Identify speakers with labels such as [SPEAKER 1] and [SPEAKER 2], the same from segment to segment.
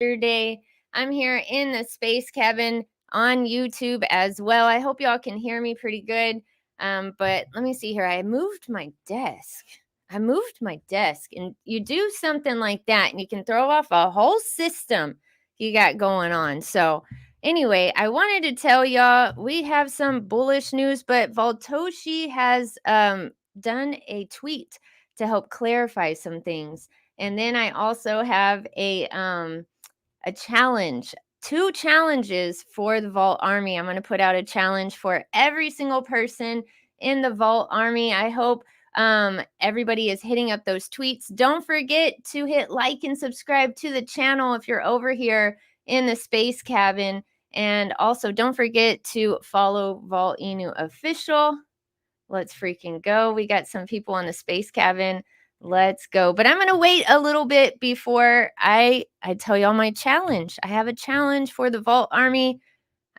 [SPEAKER 1] Saturday. I'm here in the space cabin on YouTube as well. I hope y'all can hear me pretty good. But let me see here. I moved my desk. And you do something like that and you can throw off a whole system you got going on. So anyway, I wanted to tell y'all we have some bullish news, but Voltoshi has done a tweet to help clarify some things. And then I also have a challenge, 2 challenges for the Vault Army. I'm going to put out a challenge for every single person in the Vault Army. I hope everybody is hitting up those tweets. Don't forget to hit like and subscribe to the channel if you're over here in the space cabin. And also don't forget to follow Volt-Inu official. Let's freaking go. We got some people on the space cabin. Let's go. But I'm going to wait a little bit before I tell y'all my challenge. I have a challenge for the Vault Army.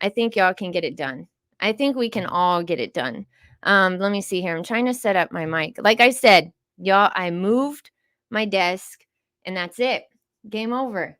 [SPEAKER 1] I think y'all can get it done. I think we can all get it done. Let me see here. I'm trying to set up my mic. Like I said, y'all, I moved my desk and that's it. Game over.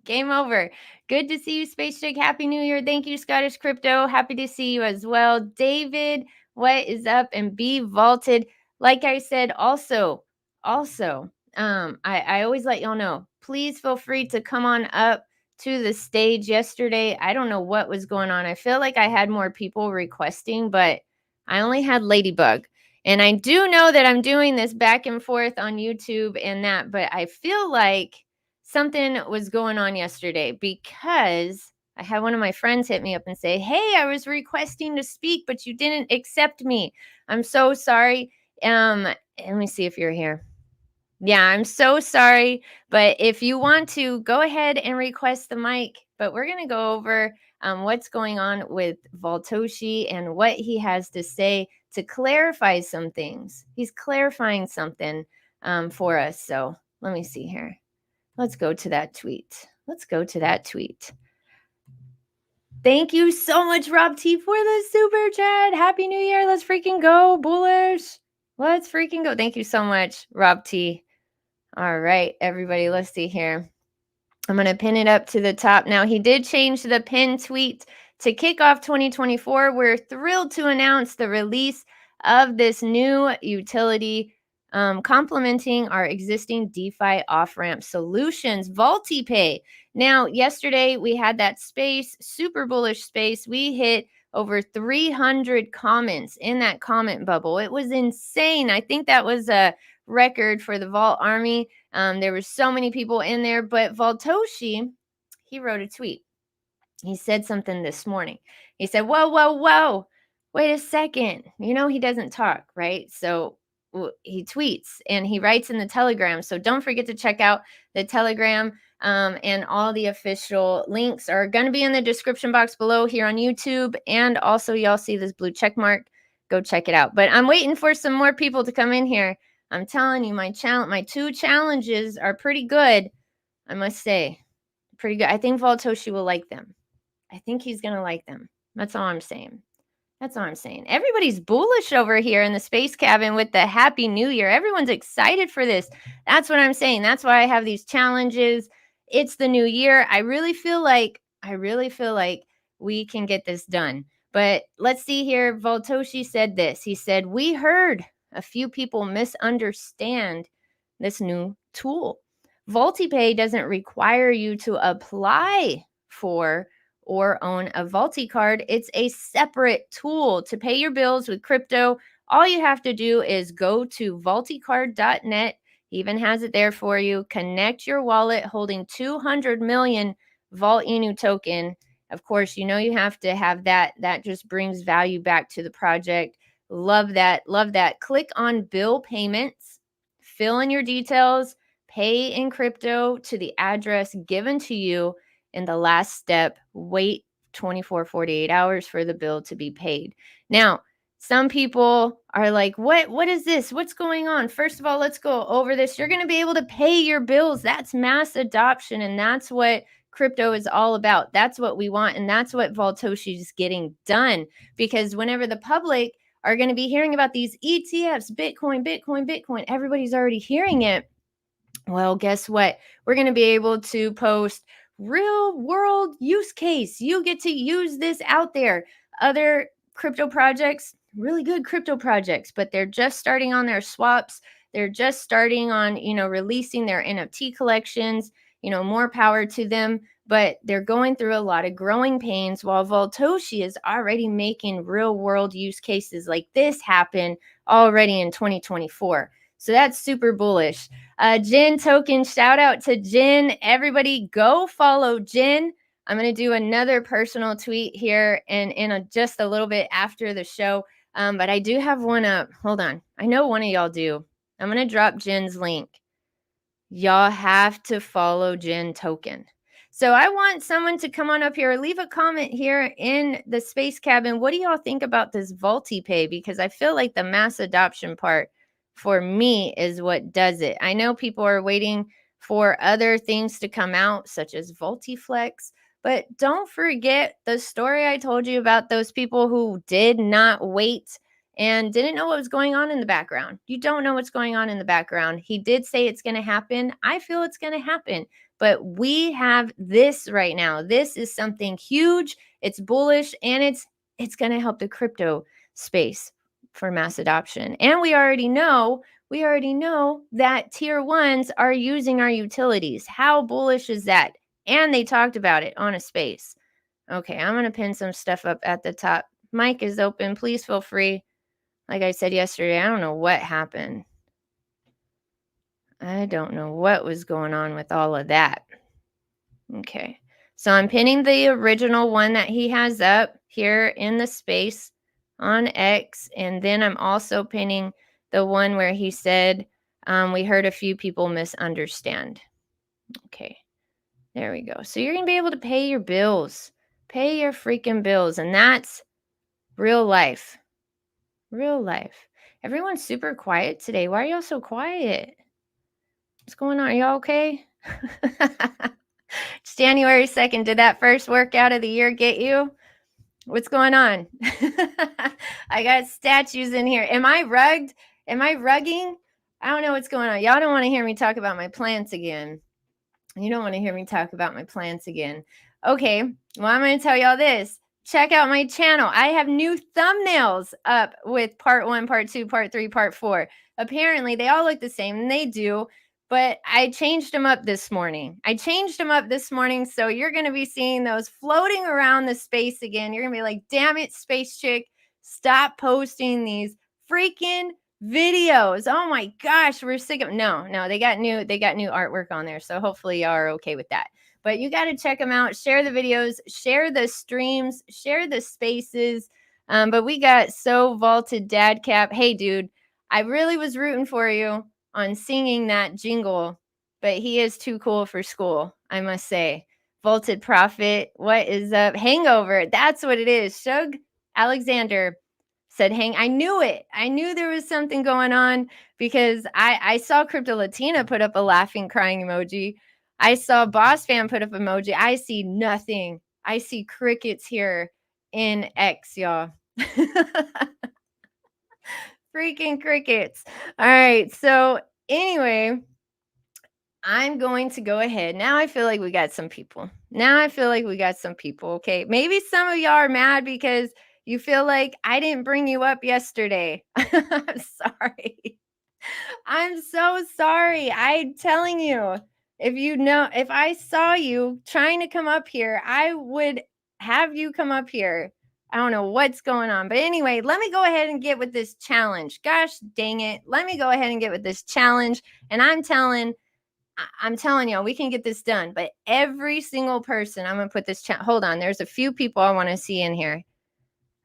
[SPEAKER 1] Game over. Good to see you, Space Chick. Happy New Year. Thank you, Scottish Crypto. Happy to see you as well. David, what is up? And be vaulted. Like I said, also, I always let y'all know, please feel free to come on up to the stage. Yesterday, I don't know what was going on. I feel like I had more people requesting, but I only had Ladybug. And I do know that I'm doing this back and forth on YouTube and that, but I feel like something was going on yesterday because I had one of my friends hit me up and say, hey, I was requesting to speak, but you didn't accept me. I'm so sorry. Let me see if you're here. Yeah, I'm so sorry. But if you want to, go ahead and request the mic. But we're going to go over what's going on with Voltoshi and what he has to say to clarify some things. He's clarifying something for us. So let me see here. Let's go to that tweet. Thank you so much, Rob T, for the super chat. Happy New Year. Let's freaking go, bullish. Let's freaking go. Thank you so much, Rob T. All right, everybody, let's see here. I'm going to pin it up to the top. Now, he did change the pin tweet to kick off 2024. We're thrilled to announce the release of this new utility complementing our existing DeFi off-ramp solutions, VoltiPay. Now, yesterday we had that space, super bullish space. We hit over 300 comments in that comment bubble. It was insane. I think that was a record for the Vault Army. There were so many people in there, but Voltoshi, he wrote a tweet. He said something this morning. He said, whoa, wait a second. You know, he doesn't talk, right? So he tweets and he writes in the Telegram. So don't forget to check out the Telegram. And all the official links are going to be in the description box below here on YouTube. And also, y'all see this blue check mark. Go check it out. But I'm waiting for some more people to come in here. I'm telling you, my 2 challenges are pretty good. I must say, pretty good. I think Voltoshi will like them. I think he's going to like them. That's all I'm saying. Everybody's bullish over here in the space cabin with the Happy New Year. Everyone's excited for this. That's what I'm saying. That's why I have these challenges. It's the new year. I really feel like we can get this done. But let's see here. Voltoshi said this. He said, we heard a few people misunderstand this new tool. VoltiPay doesn't require you to apply for or own a VoltiCard. It's a separate tool to pay your bills with crypto. All you have to do is go to volticard.net. He even has it there for you. Connect your wallet holding 200 million Volt-Inu token. Of course, you know you have to have that. That just brings value back to the project. Love that. Click on bill payments. Fill in your details. Pay in crypto to the address given to you. In the last step, wait 48 hours for the bill to be paid. Now, some people are like, what is this? What's going on? First of all, let's go over this. You're going to be able to pay your bills. That's mass adoption, and that's what crypto is all about. That's what we want, and that's what Voltoshi is getting done. Because whenever the public are going to be hearing about these ETFs, Bitcoin, everybody's already hearing it. Well, guess what? We're going to be able to post real world use case. You get to use this out there. Other crypto projects, really good crypto projects, but they're just starting on their swaps. They're just starting on, releasing their NFT collections, more power to them, but they're going through a lot of growing pains, while Voltoshi is already making real world use cases like this happen already in 2024. So that's super bullish. Jen Token, shout out to Jen. Everybody go follow Jen. I'm going to do another personal tweet here in just a little bit after the show. But I do have one up. Hold on. I know one of y'all do. I'm going to drop Jen's link. Y'all have to follow Jen Token. So I want someone to come on up here, leave a comment here in the space cabin. What do y'all think about this VoltiPay? Because I feel like the mass adoption part for me is what does it. I know people are waiting for other things to come out, such as VoltiFlex, but don't forget the story I told you about those people who did not wait and didn't know what was going on in the background. You don't know what's going on in the background. He did say it's going to happen. I feel it's going to happen. But we have this right now. This is something huge. It's bullish, and it's going to help the crypto space for mass adoption. And we already know that tier ones are using our utilities. How bullish is that? And they talked about it on a space. Okay, I'm going to pin some stuff up at the top. Mic is open. Please feel free. Like I said yesterday, I don't know what happened. I don't know what was going on with all of that. Okay, so I'm pinning the original one that he has up here in the space on X. And then I'm also pinning the one where he said, we heard a few people misunderstand. Okay, there we go. So you're going to be able to pay your bills. Pay your freaking bills. And that's real life. Real life. Everyone's super quiet today. Why are y'all so quiet? What's going on? Are y'all okay? It's January 2nd. Did that first workout of the year get you? What's going on? I got statues in here. Am I rugged? Am I rugging? I don't know what's going on. Y'all don't want to hear me talk about my plants again. You don't want to hear me talk about my plants again. Okay, well, I'm going to tell y'all this. Check out my channel. I have new thumbnails up with part 1, part 2, part 3, part 4. Apparently, they all look the same, and they do, but I changed them up this morning. So you're going to be seeing those floating around the space again. You're going to be like, damn it, space chick, stop posting these freaking videos. Oh my gosh, we're sick of no, they got new artwork on there. So hopefully y'all are okay with that. But you got to check them out, share the videos, share the streams, share the spaces. But we got So Vaulted Dad Cap. Hey dude, I really was rooting for you on singing that jingle, but he is too cool for school, I must say. Vaulted Prophet, what is up? Hangover, that's what it is. Shug Alexander said I knew it. I knew there was something going on because I saw Crypto Latina put up a laughing, crying emoji. I saw Boss Fan put up emoji. I see nothing. I see crickets here in X, y'all. Freaking crickets. All right. So anyway, I'm going to go ahead. Now I feel like we got some people. Okay. Maybe some of y'all are mad because you feel like I didn't bring you up yesterday. I'm sorry. I'm so sorry. I'm telling you, if I saw you trying to come up here, I would have you come up here. I don't know what's going on. But anyway, let me go ahead and get with this challenge. Gosh dang it. Let me go ahead and get with this challenge. And I'm telling y'all, we can get this done. But every single person, I'm going to put this hold on. There's a few people I want to see in here.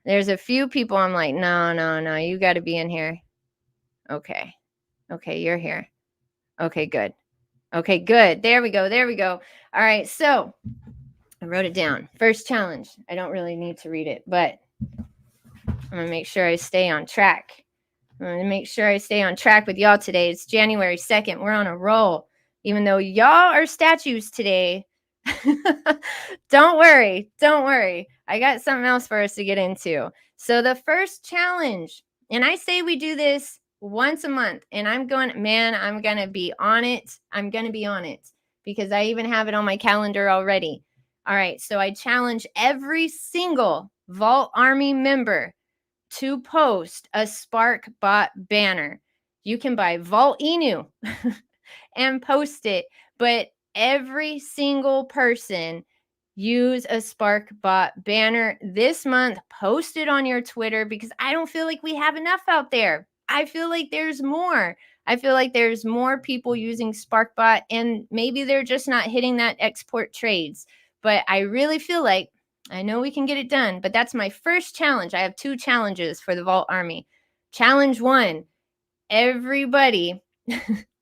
[SPEAKER 1] There's a few people I'm like, no, you got to be in here. Okay, you're here. Okay, good. There we go. All right, so I wrote it down. First challenge. I don't really need to read it, but I'm going to make sure I stay on track. With y'all today. It's January 2nd. We're on a roll. Even though y'all are statues today, don't worry. I got something else for us to get into. So the first challenge, and I say we do this once a month, and I'm going to be on it. because I even have it on my calendar already. All right, so I challenge every single Vault Army member to post a Spark bot banner. You can buy Volt-Inu and post it, but every single person use a Spark bot banner this month. Post it on your Twitter, because I don't feel like we have enough out there. I feel like there's more. I feel like there's more people using SparkBot, and maybe they're just not hitting that export trades. But I really feel like, I know we can get it done, but that's my first challenge. I have 2 challenges for the Vault Army. Challenge 1, everybody,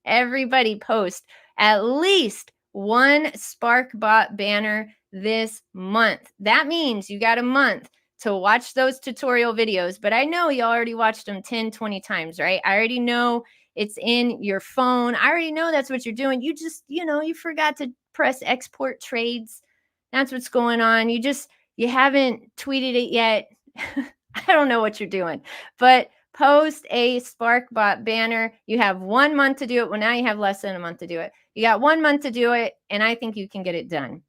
[SPEAKER 1] everybody post at least 1 SparkBot banner this month. That means you got a month to watch those tutorial videos, but I know you already watched them 10, 20 times, right? I already know it's in your phone. I already know that's what you're doing. You just, you forgot to press export trades. That's what's going on. You haven't tweeted it yet. I don't know what you're doing, but post a SparkBot banner. You have 1 month to do it. Well, now you have less than a month to do it. You got 1 month to do it, and I think you can get it done.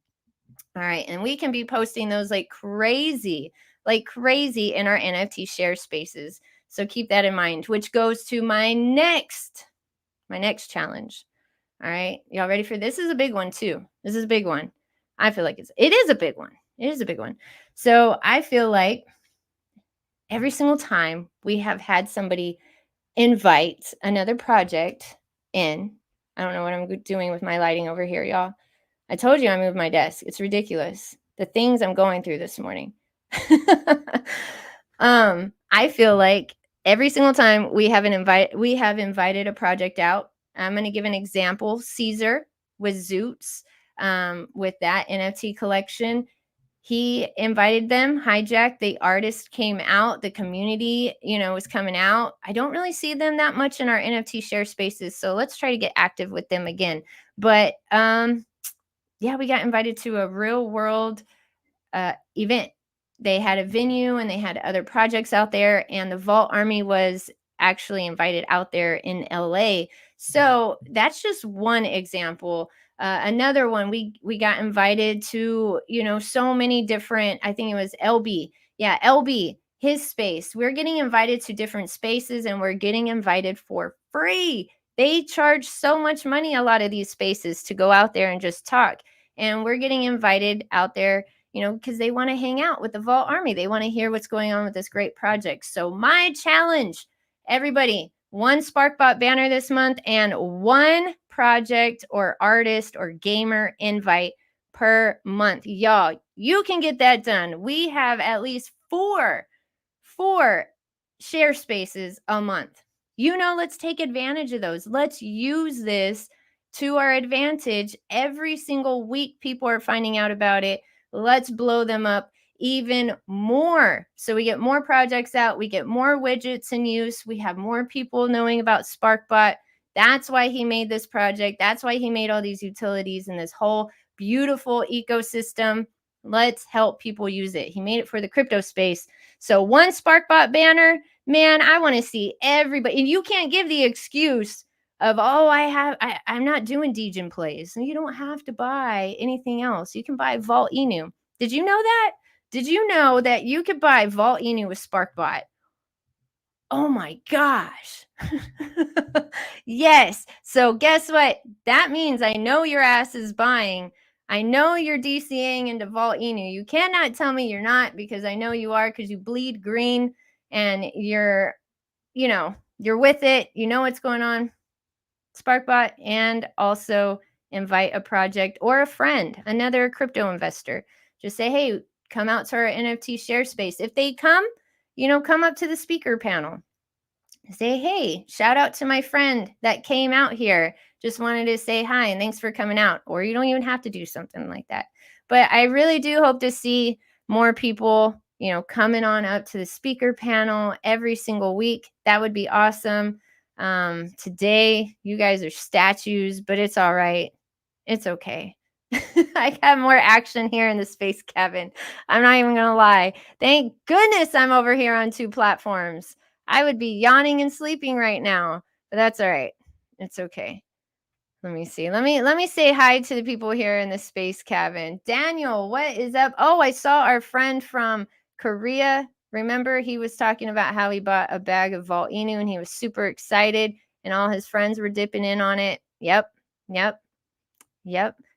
[SPEAKER 1] All right, and we can be posting those like crazy in our NFT share spaces. So keep that in mind, which goes to my next challenge. All right, y'all ready for this? Is a big one too. This is a big one. I feel like it is a big one. It is a big one. So I feel like every single time we have had somebody invite another project in, I don't know what I'm doing with my lighting over here, y'all. I told you I moved my desk. It's ridiculous. The things I'm going through this morning. I feel like every single time we have invited a project out. I'm going to give an example. Caesar with Zoots, with that NFT collection. He invited them. Hijack, the artist, came out. The community, was coming out. I don't really see them that much in our NFT share spaces, so let's try to get active with them again. But yeah, we got invited to a real world event. They had a venue and they had other projects out there, and the Vault Army was actually invited out there in LA. So that's just one example. Another one, we got invited to, so many different, I think it was LB. Yeah, LB, his space. We're getting invited to different spaces, and we're getting invited for free. They charge so much money, a lot of these spaces, to go out there and just talk. And we're getting invited out there, because they want to hang out with the Vault Army. They want to hear what's going on with this great project. So my challenge, everybody, 1 SparkBot banner this month and 1 project or artist or gamer invite per month. Y'all, you can get that done. We have at least 4 share spaces a month. Let's take advantage of those. Let's use this to our advantage. Every single week, people are finding out about it. Let's blow them up even more. So we get more projects out. We get more widgets in use. We have more people knowing about SparkBot. That's why he made this project. That's why he made all these utilities and this whole beautiful ecosystem. Let's help people use it. He made it for the crypto space. So 1 SparkBot banner, man, I want to see everybody. And you can't give the excuse of, I'm not doing Degen plays. And you don't have to buy anything else. You can buy Volt-Inu. Did you know that? Did you know that you could buy Volt-Inu with SparkBot? Oh my gosh. Yes. So guess what? That means I know your ass is buying. I know you're DCing into Volt-Inu. You cannot tell me you're not, because I know you are, because you bleed green and you're with it. You know what's going on. SparkBot, and also invite a project or a friend, another crypto investor. Just say, hey, come out to our NFT share space. If they come, come up to the speaker panel. Say, hey, shout out to my friend that came out here. Just wanted to say hi and thanks for coming out. Or you don't even have to do something like that. But I really do hope to see more people, coming on up to the speaker panel every single week. That would be awesome. Today, you guys are statues, but it's all right. It's okay. I have more action here in the space, Kevin. I'm not even going to lie. Thank goodness I'm over here on 2 platforms. I would be yawning and sleeping right now, but that's all right. It's okay. Let me see. Let me say hi to the people here in the space cabin. Daniel, what is up? Oh, I saw our friend from Korea. Remember, he was talking about how he bought a bag of Volt-Inu and he was super excited, and all his friends were dipping in on it. Yep.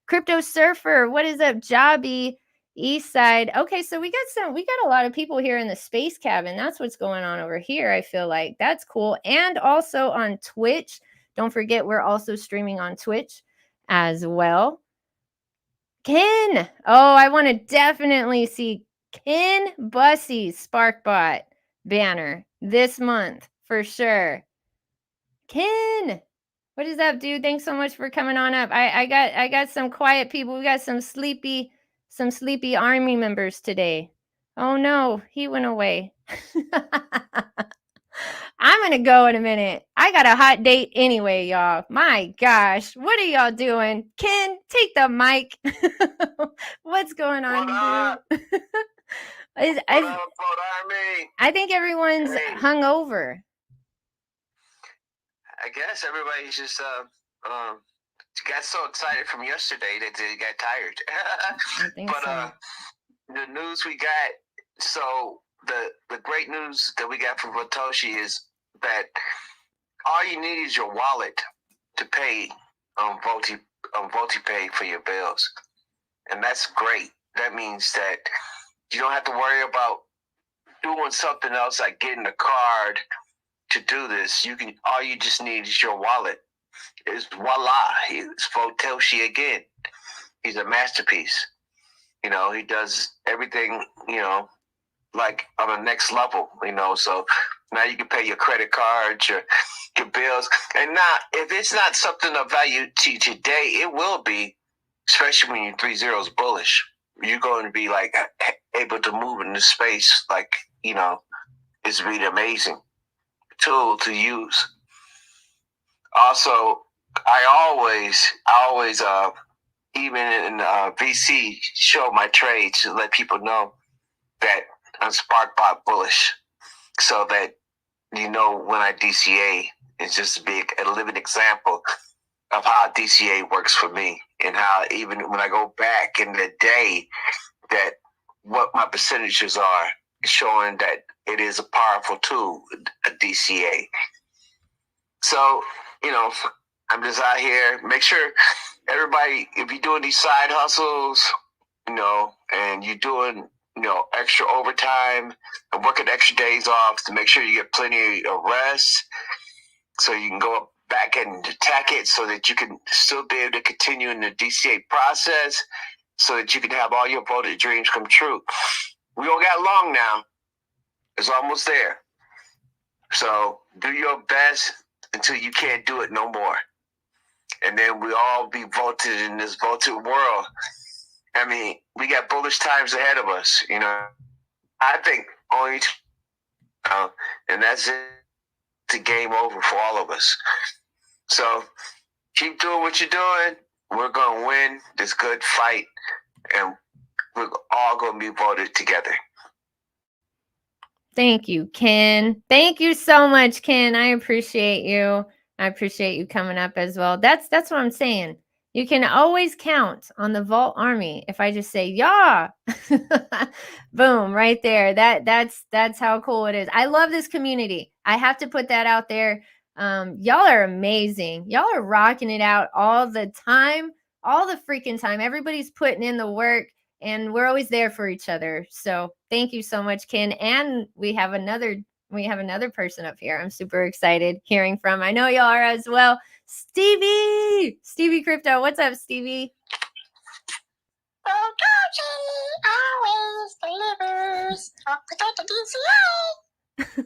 [SPEAKER 1] Crypto Surfer, what is up? Jobby, East Side. Okay, so we got a lot of people here in the space cabin. That's what's going on over here. I feel like that's cool. And also on Twitch. Don't forget, we're also streaming on Twitch as well. Ken. Oh, I want to definitely see Ken Bussey's SparkBot banner this month for sure. Ken. What is up, dude? Thanks so much for coming on up. I got some quiet people. We got some sleepy army members today. Oh no, he went away. I'm gonna go in a minute. I got a hot date anyway, y'all. My gosh, what are y'all doing? Ken, take the mic. What's going on, dude? I think everyone's hungover.
[SPEAKER 2] I guess everybody's just got so excited from yesterday that they got tired.
[SPEAKER 1] I think so.
[SPEAKER 2] The news we got, so the great news that we got from Satoshi is that all you need is your wallet to pay VoltiPay for your bills, and that's great. That means that you don't have to worry about doing something else like getting a card to do this. All you just need is your wallet. It's voila. It's Satoshi again. He's a masterpiece. You know, he does everything, you know, like on the next level, you know. So now you can pay your credit cards, your bills. And now, if it's not something of value to you today, it will be, especially when you're 3 zeros bullish. You're going to be like able to move in this space, like, you know, it's really amazing tool to use. Also, I always even in VC show my trades to let people know that I'm SparkBot bullish, so that you know when I DCA, it's just a living example of how DCA works for me, and how even when I go back in the day, that what my percentages are, showing that it is a powerful tool, a DCA. So, you know, I'm just out here. Make sure everybody, if you're doing these side hustles, you know, and you're doing, you know, extra overtime and working extra days off, to make sure you get plenty of rest, so you can go back and attack it, so that you can still be able to continue in the DCA process, so that you can have all your voted dreams come true. We don't got long now. It's almost there. So do your best until you can't do it no more. And then we all be voted in this voted world. I mean, we got bullish times ahead of us, you know. I think only, and that's it. It's a game over for all of us. So keep doing what you're doing. We're going to win this good fight, and we're all going to be voted together.
[SPEAKER 1] Thank you, Ken. Thank you so much, Ken. I appreciate you. I appreciate you coming up as well. That's what I'm saying. You can always count on the Vault Army. If I just say, yeah, boom, right there. That's how cool it is. I love this community. I have to put that out there. Y'all are amazing. Y'all are rocking it out all the time, all the freaking time. Everybody's putting in the work, and we're always there for each other. So thank you so much, Ken. And we have another person up here I'm super excited hearing from. I know y'all are as well. Stevie Crypto. What's up, Stevie?
[SPEAKER 3] Always delivers. Don't forget the DCA.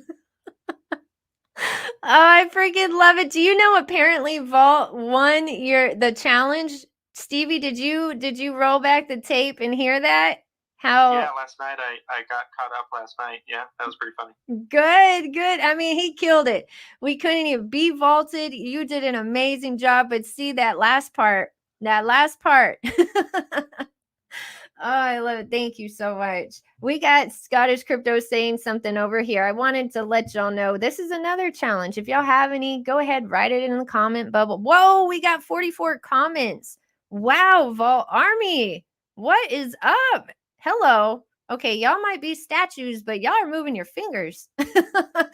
[SPEAKER 1] Oh, I freaking love it. Do you know apparently Vault won the challenge? Stevie, did you roll back the tape and hear that?
[SPEAKER 4] Yeah, last night I got caught up last night. Yeah, that was pretty funny.
[SPEAKER 1] Good. I mean, he killed it. We couldn't even be vaulted. You did an amazing job, but see that last part. Oh, I love it. Thank you so much. We got Scottish Crypto saying something over here. I wanted to let y'all know this is another challenge. If y'all have any, go ahead, write it in the comment bubble. Whoa, we got 44 comments. Wow, Vault Army. What is up? Hello. Okay, y'all might be statues, but y'all are moving your fingers. All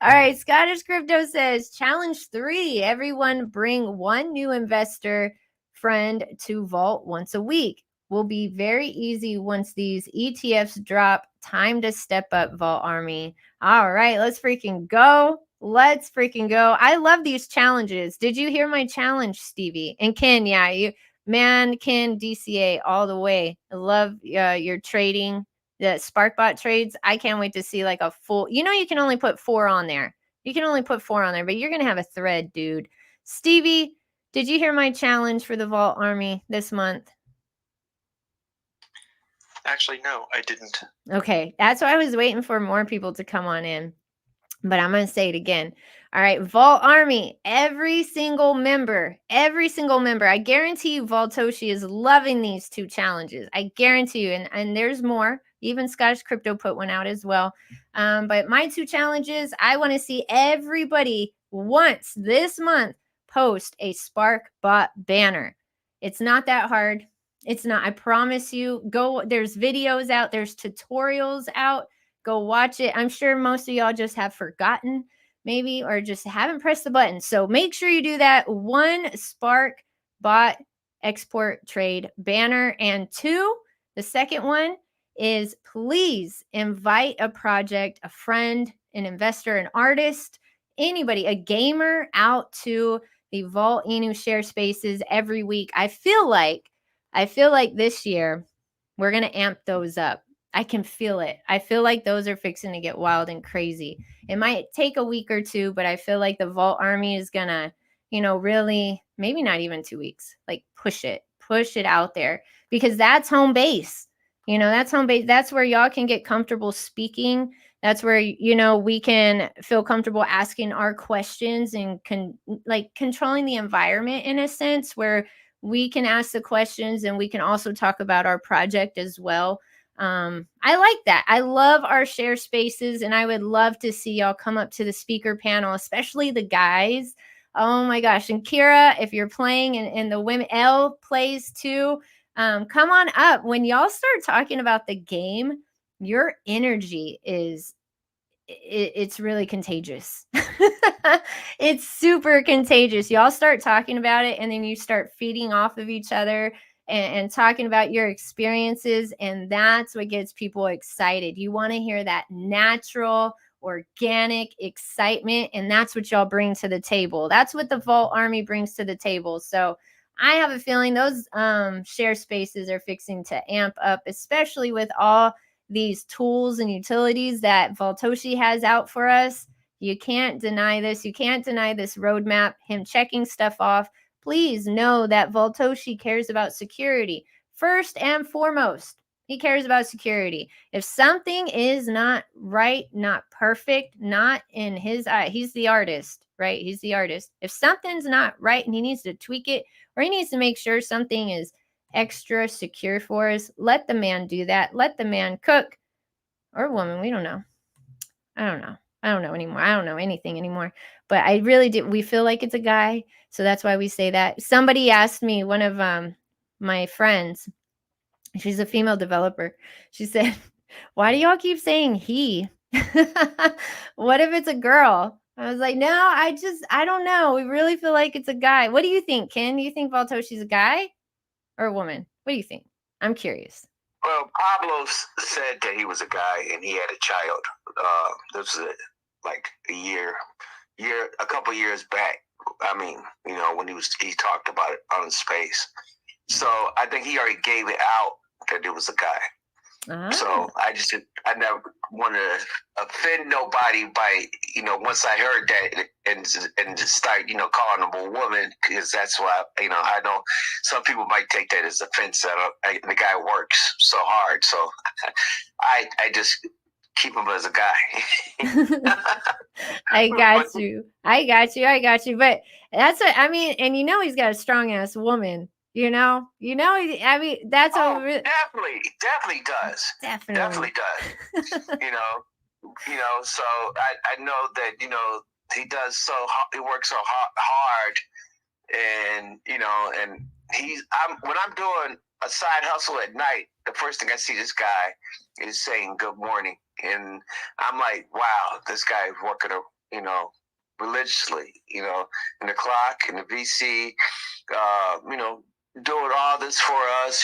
[SPEAKER 1] right, Scottish Crypto says, challenge 3. Everyone bring one new investor friend to Vault once a week. Will be very easy once these ETFs drop. Time to step up, Vault Army. All right, let's freaking go. Let's freaking go. I love these challenges. Did you hear my challenge, Stevie? And Ken, yeah, Ken, DCA all the way. I love your trading, the SparkBot trades. I can't wait to see like a full, you can only put 4 on there. You can only put 4 on there, but you're going to have a thread, dude. Stevie, did you hear my challenge for the Vault Army this month?
[SPEAKER 4] Actually, no, I didn't.
[SPEAKER 1] Okay, that's why I was waiting for more people to come on in, but I'm going to say it again. All right, Vault Army, every single member, I guarantee you Vaultoshi is loving these 2 challenges. I guarantee you, and there's more. Even Scottish Crypto put one out as well. But my 2 challenges, I want to see everybody once this month post a SparkBot banner. It's not that hard. It's not. I promise you. Go. There's videos out. There's tutorials out. Go watch it. I'm sure most of y'all just have forgotten maybe or just haven't pressed the button. So make sure you do that. 1 Spark Bot export trade banner. And 2, the second one is please invite a project, a friend, an investor, an artist, anybody, a gamer out to the Volt-Inu share spaces every week. I feel like this year we're going to amp those up. I can feel it. I feel like those are fixing to get wild and crazy. It might take a week or 2, but I feel like the Vault Army is going to, really, maybe not even 2 weeks, like push it out there because that's home base. That's home base. That's where y'all can get comfortable speaking. That's where, we can feel comfortable asking our questions and controlling the environment in a sense where we can ask the questions and we can also talk about our project as well. I like that. I love our share spaces and I would love to see y'all come up to the speaker panel, especially the guys. Oh my gosh. And Kira, if you're playing and the women, Elle plays too, come on up. When y'all start talking about the game, your energy it's really contagious. It's super contagious. Y'all start talking about it and then you start feeding off of each other and talking about your experiences. And that's what gets people excited. You want to hear that natural, organic excitement. And that's what y'all bring to the table. That's what the Vault Army brings to the table. So I have a feeling those share spaces are fixing to amp up, especially with all these tools and utilities that Vaultoshi has out for us. You can't deny this. You can't deny this roadmap, him checking stuff off. Please know that Vaultoshi cares about security. First and foremost, he cares about security. If something is not right, not perfect, not in his eye, he's the artist, right? He's the artist. If something's not right and he needs to tweak it, or he needs to make sure something is extra secure for us, let the man do that. Let the man cook, or woman, we don't know. I don't know anymore. I don't know anything anymore. But I really do. We feel like it's a guy, so that's why we say that. Somebody asked me, one of my friends, she's a female developer. She said, "Why do y'all keep saying he? What if it's a girl?" I was like, "No, I don't know. We really feel like it's a guy." What do you think, Ken? Do you think Vaultoshi's a guy or a woman? What do you think? I'm curious.
[SPEAKER 2] Well, Pablo said that he was a guy and he had a child. This was like a couple years back. I mean, when he talked about it on Space. So I think he already gave it out that it was a guy. So I never want to offend nobody by, once I heard that and just start, calling them a woman, because that's why, I know some people might take that as offense that the guy works so hard. So I just keep him as a guy.
[SPEAKER 1] I got you. But that's what I mean. And he's got a strong ass woman. You know, I mean, that's
[SPEAKER 2] Oh,
[SPEAKER 1] a
[SPEAKER 2] definitely does. Definitely does. So I know that, he does he works so hard, and, and when I'm doing a side hustle at night, the first thing I see this guy is saying good morning. And I'm like, wow, this guy is working, religiously, in the clock, in the VC, doing all this for us,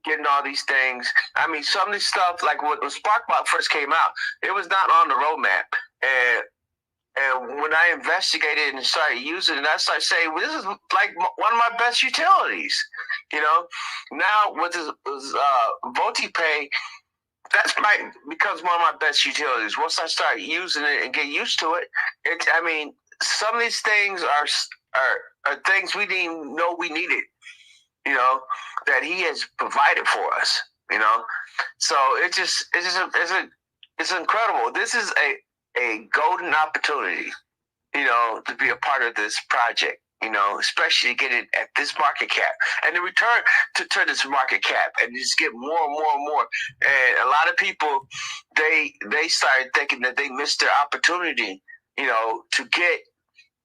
[SPEAKER 2] getting all these things. I mean, some of this stuff, like when SparkBot first came out, it was not on the roadmap. And when I investigated and started using it, I started saying, well, this is like one of my best utilities. Now with this VoltPay, becomes one of my best utilities. Once I start using it and get used to it, I mean, some of these things are things we didn't even know we needed, that he has provided for us, So it's incredible. This is a golden opportunity, to be a part of this project, especially get it at this market cap, and the return to turn this market cap and just get more and more and more. And a lot of people, they started thinking that they missed their opportunity, to get,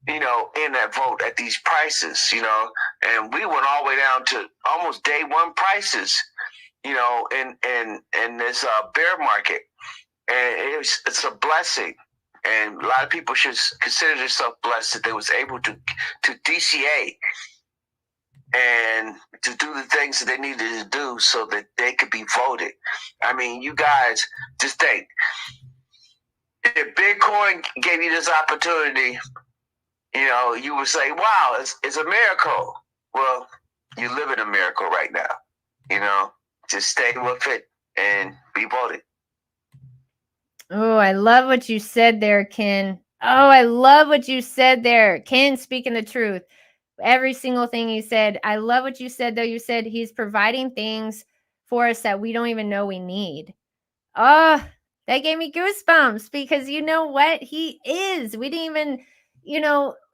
[SPEAKER 2] in that vote at these prices, and we went all the way down to almost day one prices, in this bear market. And it's a blessing. And a lot of people should consider themselves blessed that they was able to DCA and to do the things that they needed to do so that they could be voted. I mean, you guys just think, if Bitcoin gave you this opportunity, you would say, wow, it's a miracle. Well, you live in a miracle right now, just stay with it and be voted.
[SPEAKER 1] Oh, I love what you said there, Ken. Oh, I love what you said there. Ken, speaking the truth. Every single thing you said. I love what you said, though. You said he's providing things for us that we don't even know we need. Oh, that gave me goosebumps, because you know what? He is. We didn't even,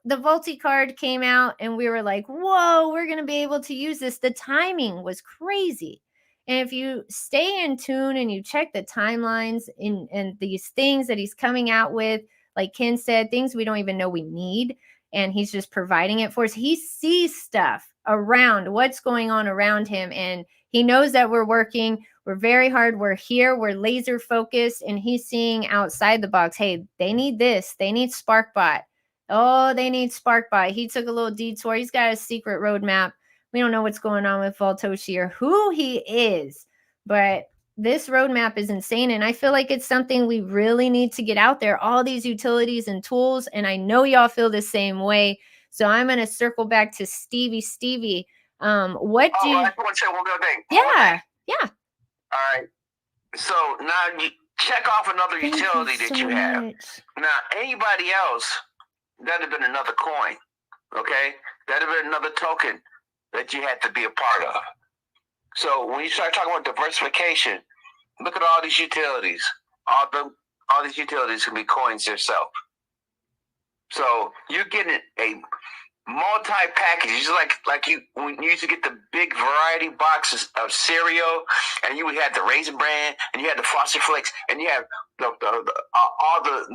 [SPEAKER 1] the VoltCard came out and we were like, whoa, we're going to be able to use this. The timing was crazy. And if you stay in tune and you check the timelines and these things that he's coming out with, like Ken said, things we don't even know we need, and he's just providing it for us. He sees stuff around, what's going on around him, and he knows that we're working. We're very hard. We're here. We're laser focused, and he's seeing outside the box. Hey, they need this. They need SparkBot. Oh, they need SparkBot. He took a little detour. He's got a secret roadmap. We don't know what's going on with Voltoshi or who he is, but this roadmap is insane. And I feel like it's something we really need to get out there, all these utilities and tools. And I know y'all feel the same way. So I'm going to circle back to Stevie. Stevie, what do you...
[SPEAKER 2] I want to say one good thing.
[SPEAKER 1] Yeah.
[SPEAKER 2] All right. So now you check off another utility that you have. Now, anybody else, that'd have been another coin, okay? That'd have been another token that you had to be a part of. So when you start talking about diversification, look at all these utilities. All these utilities can be coins themselves. So you're getting a multi-package. It's like when you used to get the big variety boxes of cereal, and you would have the Raisin Bran, and you had the Frosted Flakes, and you have all the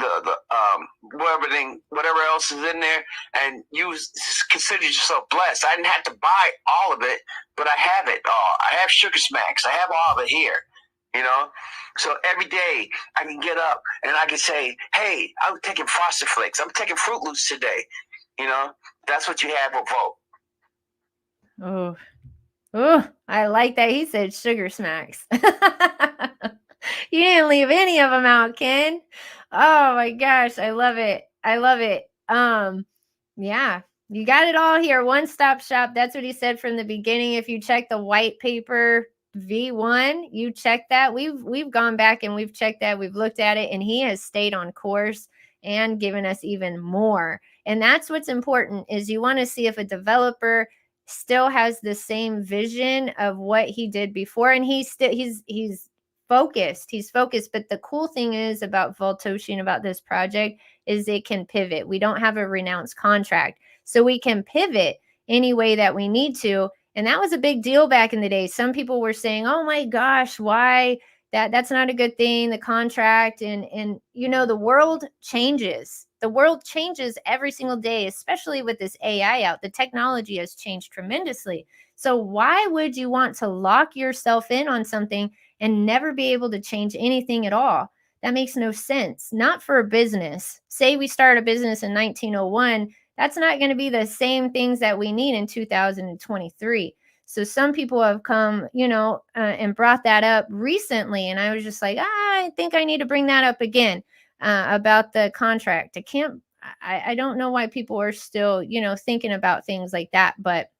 [SPEAKER 2] whatever else is in there, and you consider yourself blessed. I didn't have to buy all of it, but I have it all. I have Sugar Smacks. I have all of it here. So every day I can get up and I can say, hey, I'm taking Frosted Flakes. I'm taking Fruit Loops today. That's what you have with Volt.
[SPEAKER 1] Oh, I like that. He said Sugar Smacks. You didn't leave any of them out, Ken. Oh my gosh, I love it. Yeah, you got it all here. One-stop shop. That's what he said from the beginning. If you check the white paper V1, you check that. We've gone back and we've checked that. We've looked at it, and he has stayed on course and given us even more. And that's what's important, is you want to see if a developer still has the same vision of what he did before, and he's focused. He's focused. But the cool thing is about Voltoshi and about this project is it can pivot. We don't have a renounced contract, so we can pivot any way that we need to. And that was a big deal back in the day. Some people were saying, oh my gosh, why? That's not a good thing, the contract. And you know, the world changes. The world changes every single day, especially with this AI out. The technology has changed tremendously. So why would you want to lock yourself in on something and never be able to change anything at all? That makes no sense. Not for a business. Say we start a business in 1901, that's not going to be the same things that we need in 2023. So some people have come, you know, and brought that up recently. And I was just like, I think I need to bring that up again about the contract. I don't know why people are still, you know, thinking about things like that. But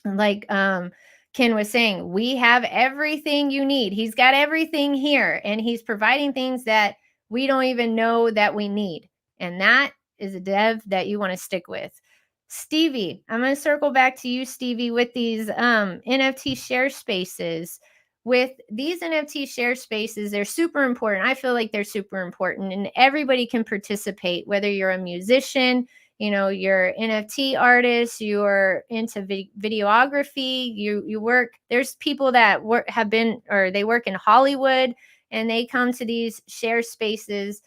[SPEAKER 1] like Ken was saying, we have everything you need. He's got everything here, and he's providing things that we don't even know that we need. And that is a dev that you want to stick with. Stevie, I'm going to circle back to you, Stevie, with these NFT share spaces. With these NFT share spaces, they're super important. I feel like they're super important, and everybody can participate, whether you're a musician, you know, you're NFT artist, you're into videography, you work, there's people that they work in Hollywood and they come to these share spaces.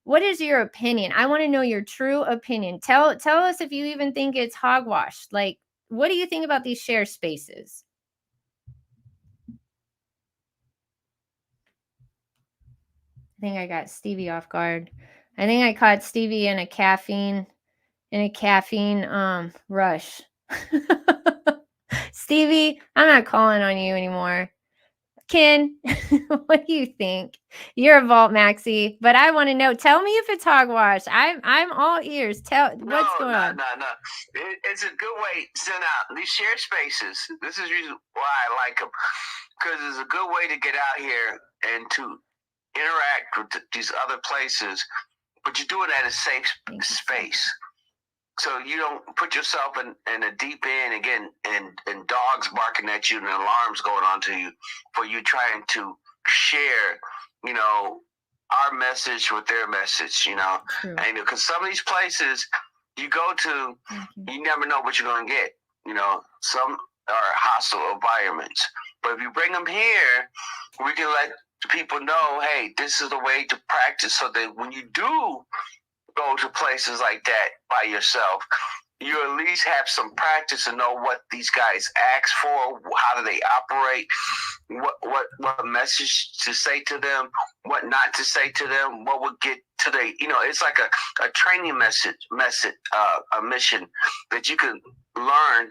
[SPEAKER 1] What is your opinion? I want to know your true opinion. Tell us if you even think it's hogwash. Like, what do you think about these share spaces? I think I got Stevie off guard. I think I caught Stevie in a caffeine rush. Stevie, I'm not calling on you anymore. Ken, what do you think? You're a Vault Maxi, but I want to know. Tell me if it's hogwash. I'm all ears. What's going on?
[SPEAKER 2] No. It's a good way to send out these share spaces. This is reason why I like them, because it's a good way to get out here and to interact with these other places, but you do it at a safe space. So you don't put yourself in a deep end again, and dogs barking at you and alarms going on to you for you trying to share, you know, our message with their message, you know. True. And because some of these places you go to, you never know what you're going to get. You know, some are hostile environments, but if you bring them here, we can let people know, hey, this is the way to practice, so that when you do go to places like that by yourself, you at least have some practice and know what these guys ask for, how do they operate, what message to say to them, what not to say to them, what would get to the, you know, it's like a training a mission that you can learn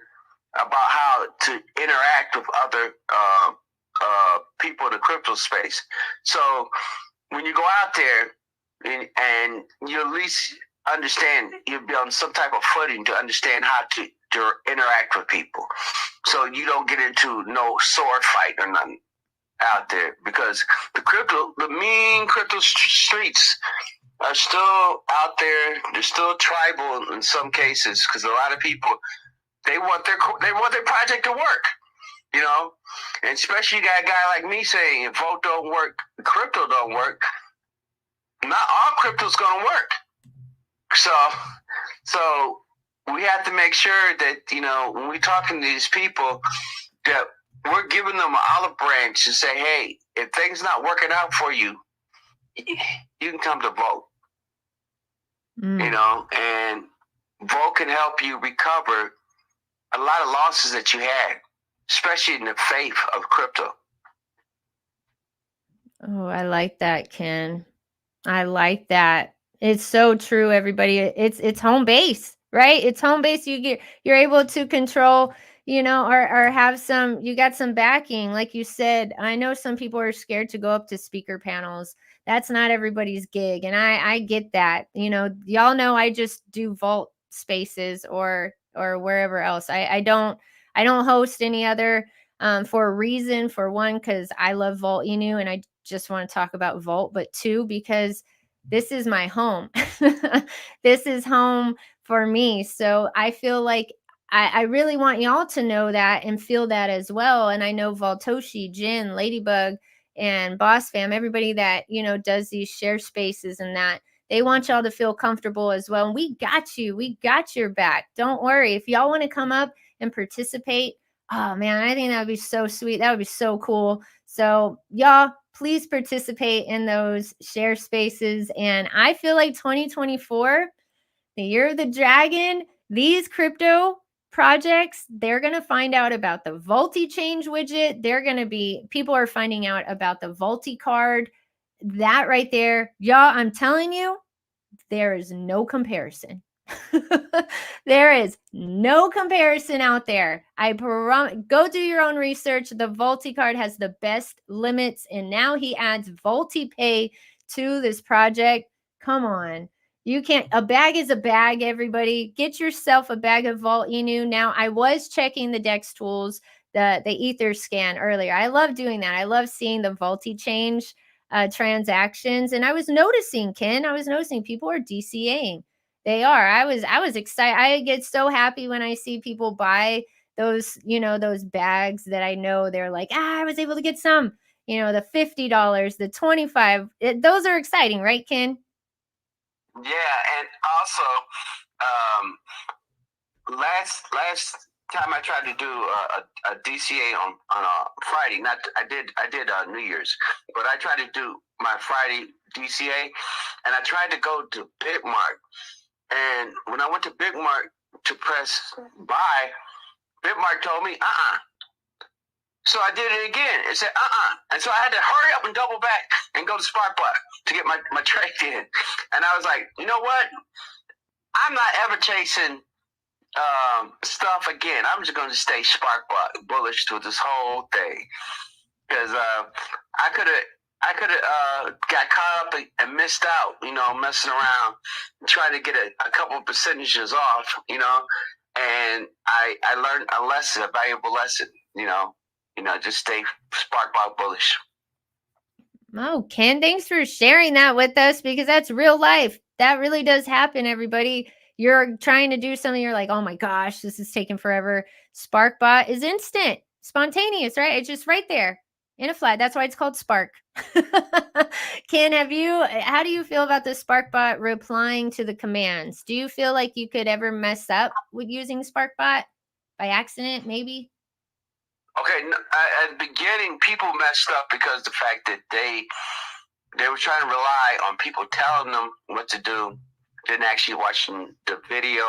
[SPEAKER 2] about how to interact with other people in the crypto space. So when you go out there, and you at least understand, you'll be on some type of footing to understand how to interact with people, so you don't get into no sword fight or nothing out there, because the mean crypto streets are still out there. They're still tribal in some cases, because a lot of people, they want their project to work, you know. And especially you got a guy like me saying, if Volt don't work, crypto don't work. Not all crypto's gonna work. So we have to make sure that, you know, when we're talking to these people, that we're giving them an olive branch and say, hey, if things not working out for you, you can come to Volt. You know, and Volt can help you recover a lot of losses that you had, especially in the faith of crypto.
[SPEAKER 1] Oh, I like that, Ken. I like that. It's so true, everybody. It's home base, right? It's home base. You're able to control, you know, or have some, you got some backing. Like you said, I know some people are scared to go up to speaker panels. That's not everybody's gig. And I get that. You know, y'all know I just do Vault spaces or wherever else. I don't host any other for a reason. For one, because I love Volt-Inu and I just want to talk about Volt, but two, because this is my home. This is home for me. So I feel like I really want y'all to know that and feel that as well. And I know Valtoshi, Jin, Ladybug, and Boss Fam, everybody that, you know, does these share spaces and that, they want y'all to feel comfortable as well. And we got you. We got your back. Don't worry. If y'all want to come up and participate, Oh man, I think that would be so sweet. That would be so cool. So y'all, please participate in those share spaces. And I feel like 2024, the year of the dragon, these crypto projects, they're going to find out about the Change widget. People are finding out about the card. That right there, y'all, I'm telling you, there is no comparison. There is no comparison out there. I promise. Go do your own research. The card has the best limits, and now he adds Pay to this project. Come on. You can't. A bag is a bag, everybody. Get yourself a bag of Volt-Inu. Now, I was checking the DEX tools, the Ether scan earlier. I love doing that. I love seeing the Change transactions. And I was noticing, Ken, people are DCAing. They are. I was excited. I get so happy when I see people buy those, those bags that I know they're like, I was able to get some, the $50, the $25. Those are exciting, right, Ken?
[SPEAKER 2] Yeah, and also, last time I tried to do a DCA on Friday. I did New Year's, but I tried to do my Friday DCA, and I tried to go to Bitmark, and when I went to Bitmark to press buy, Bitmark told me So I did it again. It said and so I had to hurry up and double back and go to Sparkbot to get my trade in, and I was like, you know what? I'm not ever chasing stuff again. I'm just going to stay Sparkbot bullish through this whole thing, because I could have got caught up and missed out, messing around, trying to get a couple of percentages off, and I learned a lesson, a valuable lesson, just stay Sparkbot bullish.
[SPEAKER 1] Oh, Ken, thanks for sharing that with us, because that's real life. That really does happen, everybody. You're trying to do something, you're like, oh my gosh, this is taking forever. Sparkbot is instant, spontaneous, right? It's just right there in a flat. That's why it's called Spark. Ken, how do you feel about the Sparkbot replying to the commands? Do you feel like you could ever mess up with using Sparkbot by accident, maybe?
[SPEAKER 2] Okay, at the beginning, people messed up because the fact that they were trying to rely on people telling them what to do, didn't actually watching the video,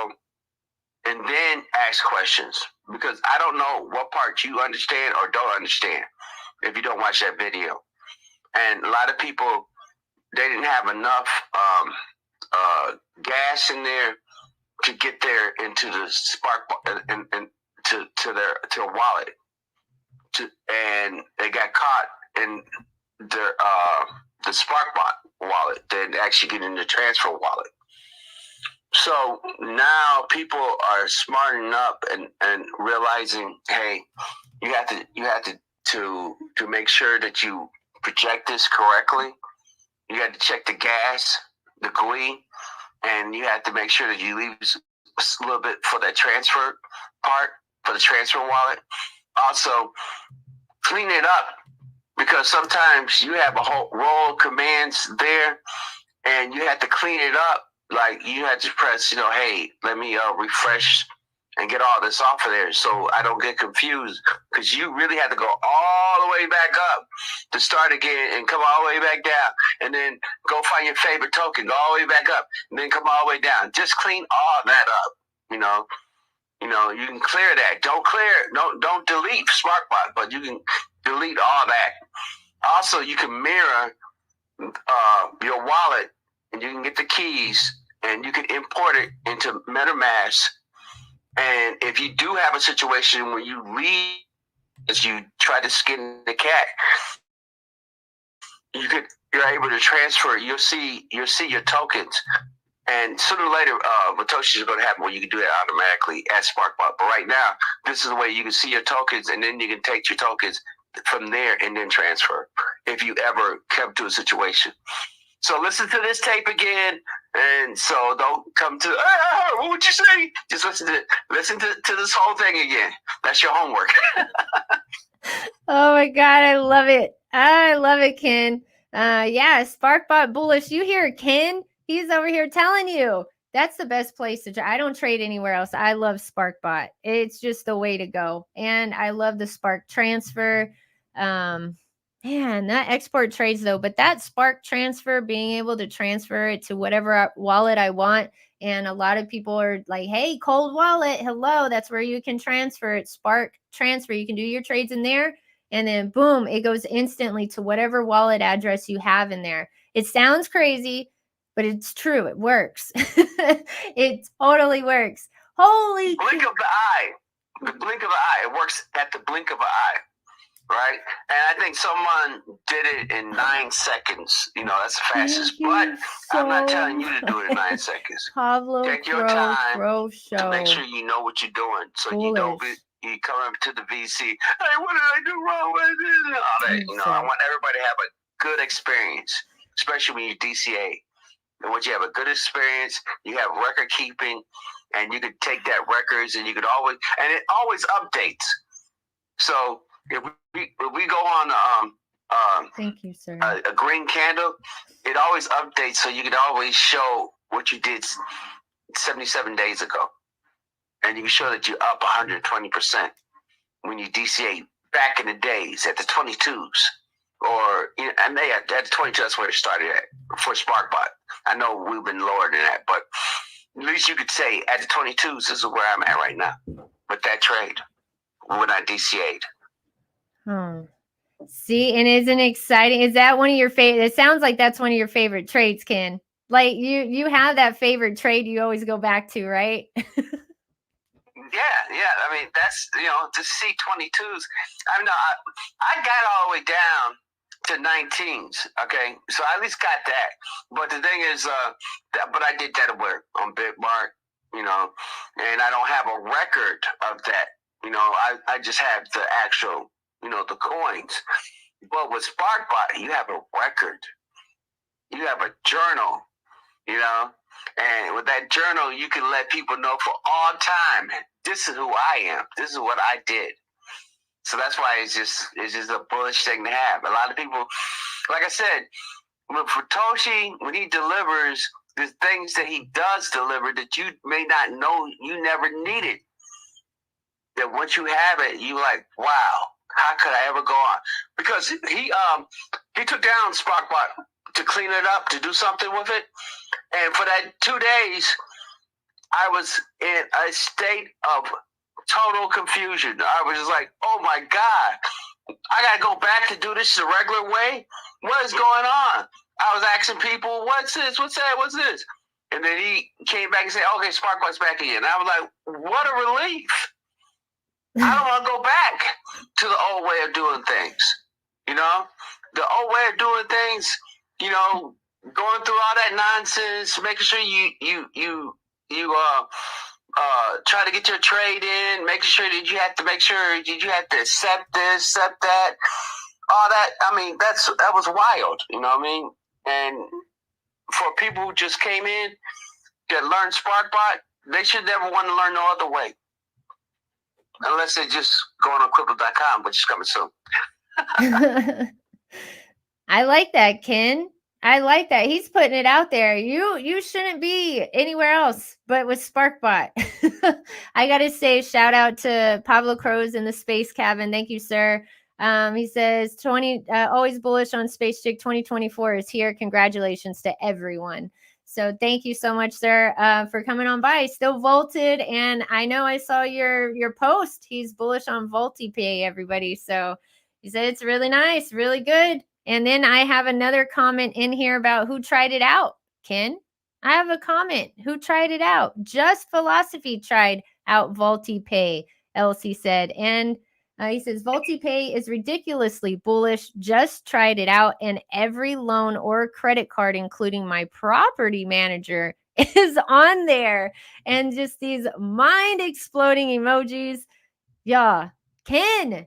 [SPEAKER 2] and then ask questions, because I don't know what part you understand or don't understand if you don't watch that video. And a lot of people, they didn't have enough gas in there to get there into the Spark and to their wallet, and they got caught in their the Sparkbot wallet, then actually get in the transfer wallet. So now people are smartening up and realizing, hey, you have to make sure that you project this correctly. You got to check the gas, the GUI, and you have to make sure that you leave a little bit for that transfer part, for the transfer wallet. Also, clean it up, because sometimes you have a whole row of commands there, and you have to clean it up. Like, you had to press, hey, let me refresh and get all this off of there so I don't get confused, because you really had to go all the way back up to start again and come all the way back down, and then go find your favorite token, go all the way back up, and then come all the way down. Just clean all that up, you can clear that. Don't delete Sparkbot, but you can delete all that. Also, you can mirror your wallet, and you can get the keys, and you can import it into MetaMask. And if you do have a situation where you leave, as you try to skin the cat, you're able to transfer. You'll see your tokens, and sooner or later, Matoshi's going to happen where you can do that automatically at Sparkbot. But right now, this is the way you can see your tokens, and then you can take your tokens from there and then transfer if you ever come to a situation. So listen to this tape again, and so don't come to, what would you say? Just listen to this whole thing again. That's your homework.
[SPEAKER 1] Oh my God, I love it. I love it, Ken. Yeah, Sparkbot bullish. You hear Ken? He's over here telling you That's the best place to trade. I don't trade anywhere else. I love SparkBot. It's just the way to go. And I love the Spark transfer. Man, that export trades though, but that Spark transfer, being able to transfer it to whatever wallet I want. And a lot of people are like, hey, cold wallet, hello, that's where you can transfer it. Spark transfer. You can do your trades in there. And then boom, it goes instantly to whatever wallet address you have in there. It sounds crazy, but it's true. It works. It totally works. Holy
[SPEAKER 2] blink of the eye. The blink of the eye. It works at the blink of an eye. Right? And I think someone did it in 9 seconds. You know, that's the fastest. But I'm not telling you to do it in 9 seconds.
[SPEAKER 1] Pablo
[SPEAKER 2] Take your time
[SPEAKER 1] Show.
[SPEAKER 2] to make sure you know what you're doing. So you don't be you come up to the VC, hey, what did I do wrong with this? And all that. You know, I want everybody to have a good experience, especially when you DCA. And once you have a good experience, you have record keeping, and you can take that records, and you could always, and it always updates. So if we go on
[SPEAKER 1] thank you, sir.
[SPEAKER 2] A green candle, it always updates, so you can always show what you did 77 days ago, and you can show that you're up 120% when you DCA back in the days at the 22s, or you know, and they at the 22. That's where it started at for SparkBot. I know we've been lower than that, but at least you could say at the 22s. This is where I'm at right now with that trade when I DCA'd.
[SPEAKER 1] See, and isn't it exciting? Is that one of your favorite? It sounds like that's one of your favorite trades, Ken. Like you have that favorite trade you always go back to, right?
[SPEAKER 2] Yeah. I mean, that's, you know, to see 22s. I mean, I got all the way down to 19s. Okay, so I at least got that. But the thing is, but I did that on BitMart, you know, and I don't have a record of that. You know, I just have the actual, you know, the coins. But with SparkBot, you have a record. You have a journal, you know, and with that journal, you can let people know for all time, this is who I am. This is what I did. So that's why it's just a bullish thing to have. A lot of people, like I said, for Toshi, when he delivers the things that he does deliver that you may not know you never needed, that once you have it, you like, wow, how could I ever go on? Because he took down SparkBot to clean it up, to do something with it. And for that 2 days, I was in a state of total confusion. I was just like, oh my God, I got to go back to do this the regular way? What is going on? I was asking people, what's this? What's that? What's this? And then he came back and said, okay, SparkBot's back again. And I was like, what a relief. I don't want to go back to the old way of doing things. You know, the old way of doing things, you know, going through all that nonsense, making sure you try to get your trade in, making sure that you have to accept this, accept that, all that. I mean, that was wild, you know what I mean? And for people who just came in that learned SparkBot, they should never want to learn no other way. Unless they just go on Cripple.com, which is coming soon.
[SPEAKER 1] I like that, Ken. I like that. He's putting it out there. You shouldn't be anywhere else but with SparkBot. I got to say, shout out to Pablo Cruz in the Space Cabin. Thank you, sir. He says, always bullish on Space Chick 2024 is here. Congratulations to everyone. So thank you so much, sir, for coming on by. Still vaulted, and I know I saw your post. He's bullish on VoltiPay, everybody. So he said it's really nice, really good. And then I have another comment in here about who tried it out, Ken. I have a comment. Who tried it out? Just Philosophy tried out VoltiPay, Elsie said. And he says, VoltiPay is ridiculously bullish. Just tried it out. And every loan or credit card, including my property manager, is on there. And just these mind-exploding emojis. Yeah. Ken,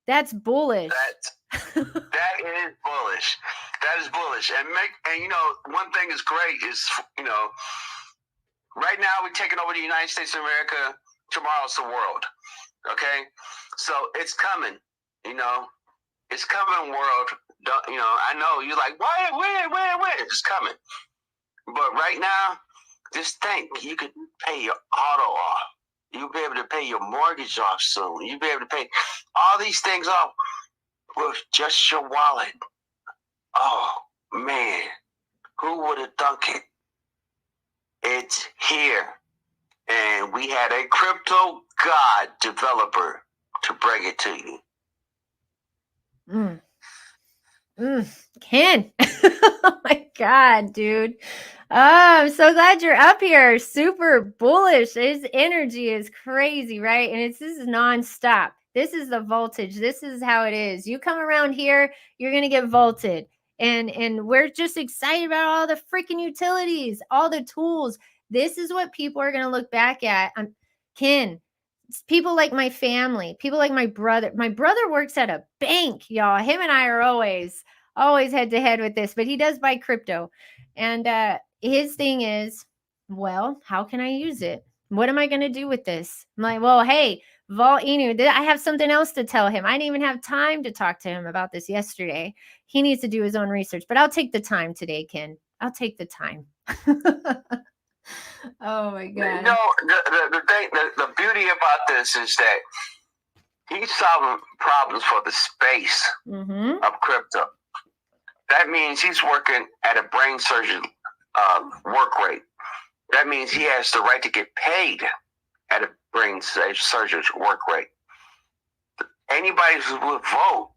[SPEAKER 1] that's bullish.
[SPEAKER 2] That is bullish. That is bullish. And you know, one thing is great is, you know, right now we're taking over the United States of America. Tomorrow's the world. Okay? So it's coming, you know. It's coming, world. You know, I know you're like, wait. It's coming. But right now, Just think, you could pay your auto off. You'll be able to pay your mortgage off soon. You'll be able to pay all these things off with just your wallet. Oh, man. Who would have thunk it? It's here. And we had a crypto god developer to bring it to you.
[SPEAKER 1] Ken. Oh my God, dude. Oh, I'm so glad you're up here. Super bullish. His energy is crazy, right? And this is nonstop. This is the voltage. This is how it is. You come around here, you're gonna get vaulted. And we're just excited about all the freaking utilities, all the tools. This is what people are gonna look back at. Ken, people like my family, people like my brother. My brother works at a bank, y'all. Him and I are always head to head with this, but he does buy crypto. And his thing is, well, how can I use it? What am I going to do with this? I'm like, well, hey, Volt-Inu, I have something else to tell him. I didn't even have time to talk to him about this yesterday. He needs to do his own research, but I'll take the time today, Ken. I'll take the time. Oh my God.
[SPEAKER 2] You know, the thing, the beauty about this is that he's solving problems for the space of crypto. That means he's working at a brain surgeon work rate. That means he has the right to get paid at a brain surgeon's work rate. Anybody who's with Volt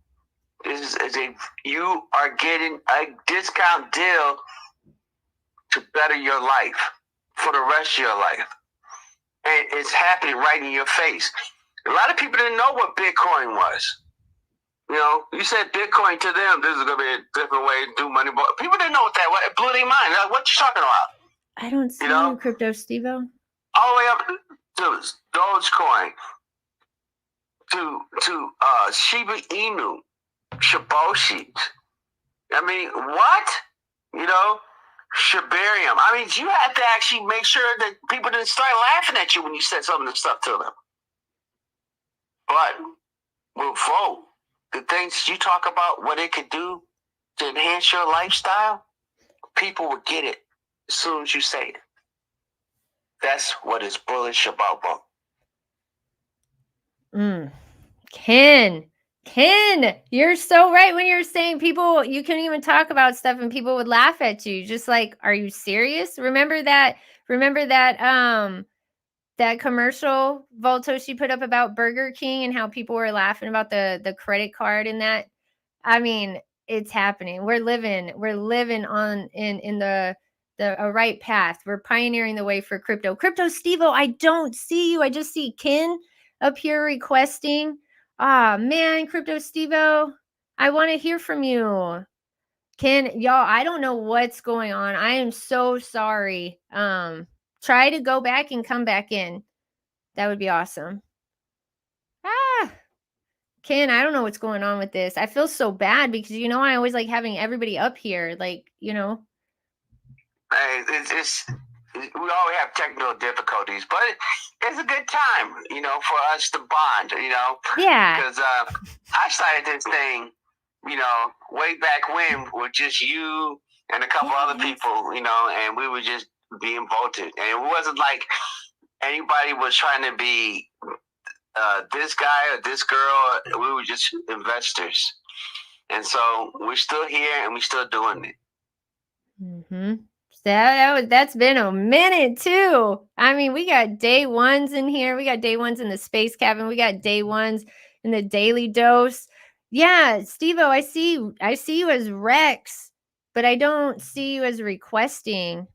[SPEAKER 2] you are getting a discount deal to better your life for the rest of your life. And it's happening right in your face. A lot of people didn't know what Bitcoin was. You know, you said Bitcoin to them, this is going to be a different way to do money. But people didn't know what that was. It blew their mind. Like, what you talking about?
[SPEAKER 1] I don't see you, Crypto Steve-O.
[SPEAKER 2] All the way up to Dogecoin, to Shiba Inu, Shiboshi. I mean, what? You know, Shibarium. I mean, you had to actually make sure that people didn't start laughing at you when you said some of the stuff to them. But with Volt, the things you talk about, what it could do to enhance your lifestyle, people will get it as soon as you say it. That's what is bullish about Volt.
[SPEAKER 1] Ken, you're so right when you're saying people, you couldn't even talk about stuff and people would laugh at you. Just like, are you serious? Remember that that commercial Voltoshi put up about Burger King and how people were laughing about the credit card and that? I mean, it's happening. We're living on in the right path. We're pioneering the way for crypto. Crypto Steve-O, I don't see you. I just see Ken up here requesting. Ah, man, Crypto Steve-O, I want to hear from you. Ken, y'all, I don't know what's going on. I am so sorry. Try to go back and come back in. That would be awesome. Ken, I don't know what's going on with this. I feel so bad because, you know, I always like having everybody up here, like, you know.
[SPEAKER 2] Hey, we always have technical difficulties, but it's a good time, you know, for us to bond, you know.
[SPEAKER 1] Yeah.
[SPEAKER 2] Because I started this thing, you know, way back when with just you and a couple other people, you know, and we were just being voted. And it wasn't like anybody was trying to be this guy or this girl. We were just investors. And so we're still here and we're still doing it.
[SPEAKER 1] That's been a minute too. I mean, we got day ones in here. We got day ones in the space cabin. We got day ones in the daily dose. Yeah, Steve-O, I see you as Rex, but I don't see you as requesting.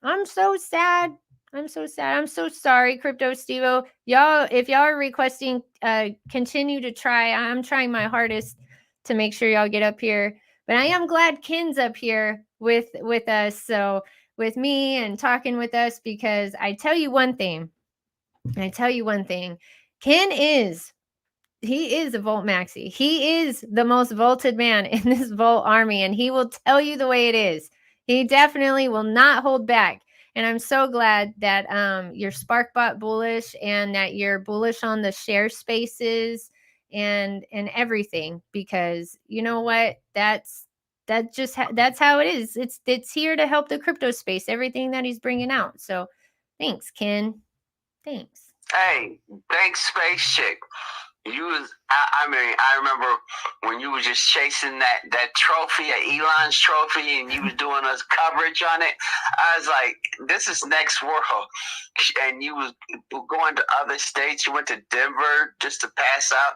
[SPEAKER 1] I'm so sad. I'm so sorry, Crypto Steve-O. Y'all, if y'all are requesting, continue to try. I'm trying my hardest to make sure y'all get up here. But I am glad Ken's up here with us. So with me and talking with us, because I tell you one thing. Ken is a Volt Maxi. He is the most vaulted man in this Volt army, and he will tell you the way it is. He definitely will not hold back. And I'm so glad that you're SparkBot bullish and that you're bullish on the share spaces and everything, because you know what? That's that's how it is. It's here to help the crypto space, everything that he's bringing out. So thanks, Ken. Thanks.
[SPEAKER 2] Hey, thanks, Space Chick. You was, I mean, I remember when you was just chasing that trophy, Elon's trophy, and you was doing us coverage on it. I was like, this is next world. And you was going to other states. You went to Denver just to pass out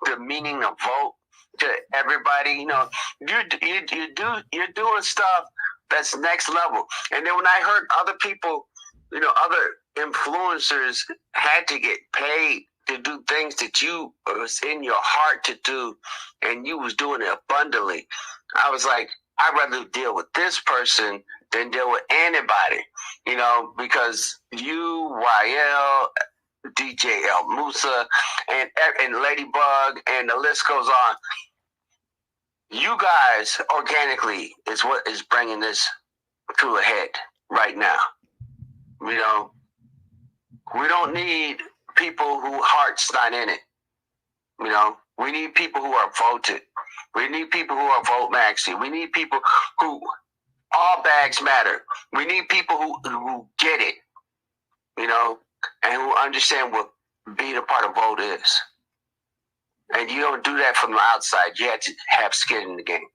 [SPEAKER 2] the meaning of vote to everybody. You know, you're doing stuff that's next level. And then when I heard other people, you know, other influencers had to get paid to do things that you was in your heart to do, and you was doing it abundantly, I was like, I'd rather deal with this person than deal with anybody, you know, because you, YL, DJ El Musa, and Ladybug, and the list goes on. You guys organically is what is bringing this to a head right now. You know, we don't need people who heart's not in it. You know, we need people who are voted. We need people who are vote maxi. We need people who all bags matter. We need people who get it, you know, and who understand what being a part of vote is. And you don't do that from the outside. You have to have skin in the game.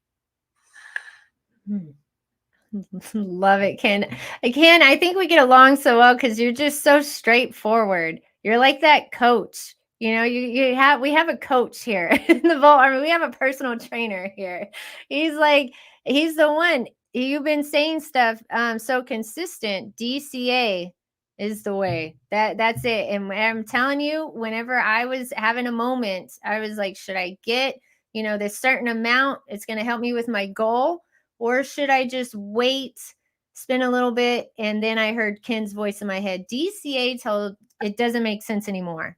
[SPEAKER 1] Love it, Ken. Ken, I think we get along so well because you're just so straightforward. You're like that coach. You know, we have a coach here in the Volt Army. We have a personal trainer here. He's the one. You've been saying stuff so consistent. DCA is the way. That's it. And I'm telling you, whenever I was having a moment, I was like, should I get, you know, this certain amount? It's going to help me with my goal. Or should I just wait, spin a little bit? And then I heard Ken's voice in my head. DCA told it doesn't make sense anymore.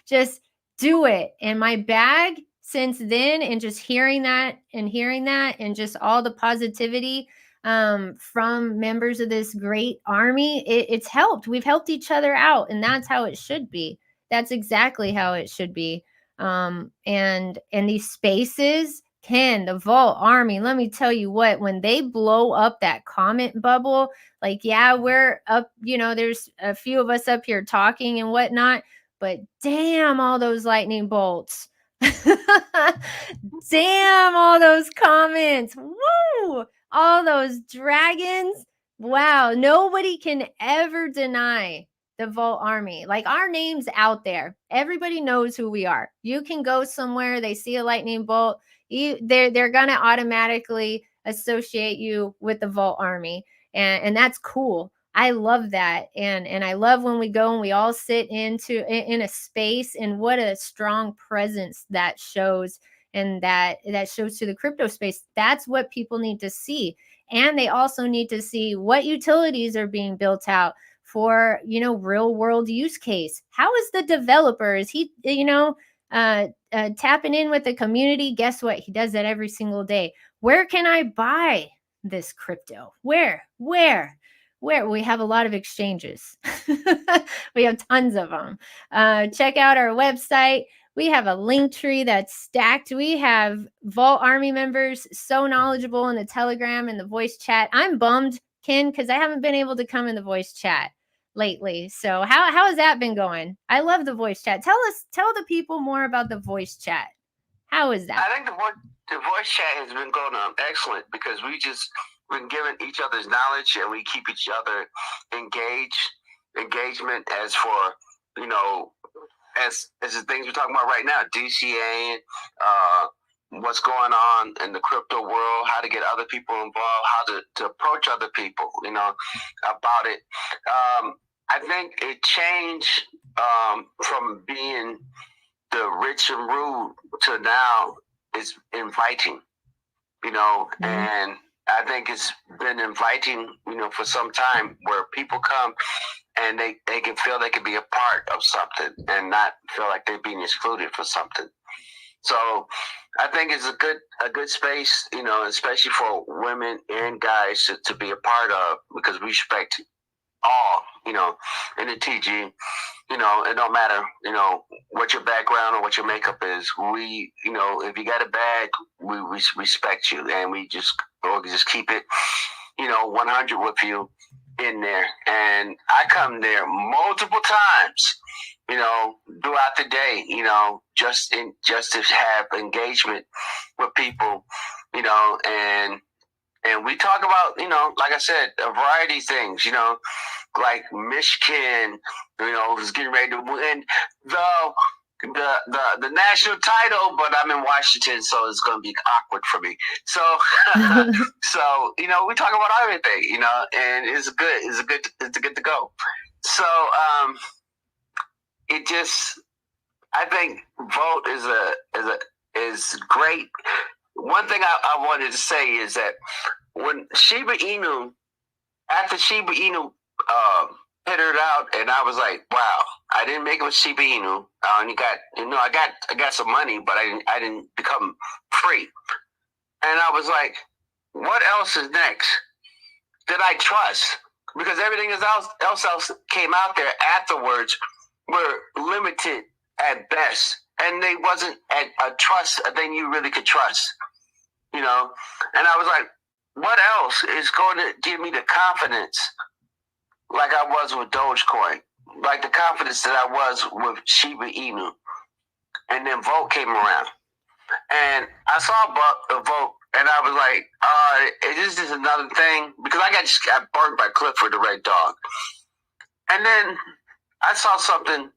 [SPEAKER 1] Just do it. And my bag since then, and just hearing that and just all the positivity from members of this great army, it's helped. We've helped each other out, and that's how it should be. That's exactly how it should be. And these spaces, Ken, the Volt Army, let me tell you what, when they blow up that comment bubble, like, yeah, we're up, you know, there's a few of us up here talking and whatnot, but damn, all those lightning bolts. Damn, all those comments. Woo! All those dragons. Wow, nobody can ever deny the Volt Army. Like, our name's out there. Everybody knows who we are. You can go somewhere, they see a lightning bolt, they're gonna automatically associate you with the Volt Army, and that's cool. I love that, and I love when we go and we all sit in a space, and what a strong presence that shows, and that shows to the crypto space. That's what people need to see, and they also need to see what utilities are being built out for, you know, real world use case. How is the developer? Is he, you know, tapping in with the community? Guess what? He does that every single day. Where can I buy this crypto? Where? We have a lot of exchanges. We have tons of them. Check out our website. We have a link tree that's stacked. We have Volt Army members so knowledgeable in the Telegram and the voice chat. I'm bummed, Ken, because I haven't been able to come in the voice chat lately. So how has that been going? I love the voice chat. Tell the people more about the voice chat. How is that?
[SPEAKER 2] I think the voice chat has been going on excellent, because we've been giving each other's knowledge, and we keep each other engagement as for, you know, as the things we're talking about right now, DCA, what's going on in the crypto world, how to get other people involved, how to approach other people, you know, about it. I think it changed from being the rich and rude to now is inviting, you know, and I think it's been inviting, you know, for some time, where people come and they can feel they can be a part of something and not feel like they're being excluded for something. So I think it's a good space, you know, especially for women and guys to be a part of, because we respect all, in the TG. It don't matter, what your background or what your makeup is. We, if you got a bag, we respect you, and we just keep it, 100 with you in there. And I come there multiple times, throughout the day, just to have engagement with people, and we talk about, like I said, a variety of things, like Michigan, who's getting ready to win the national title, but I'm in Washington, so it's going to be awkward for me. So, so we talk about everything, and it's good to go. So, I think Volt is great. One thing I wanted to say is that when after Shiba Inu petered out, and I was like, wow, I didn't make it with Shiba Inu. I only got, I got some money, but I didn't become free. And I was like, what else is next that I trust? Because everything else came out there afterwards were limited at best, and they wasn't at a trust thing you really could trust, And I was like, what else is going to give me the confidence like I was with Dogecoin, like the confidence that I was with Shiba Inu? And then Volt came around, and I saw Volt, and I was like, is this another thing? Because I just got burned by Clifford the Red Dog. And then I saw something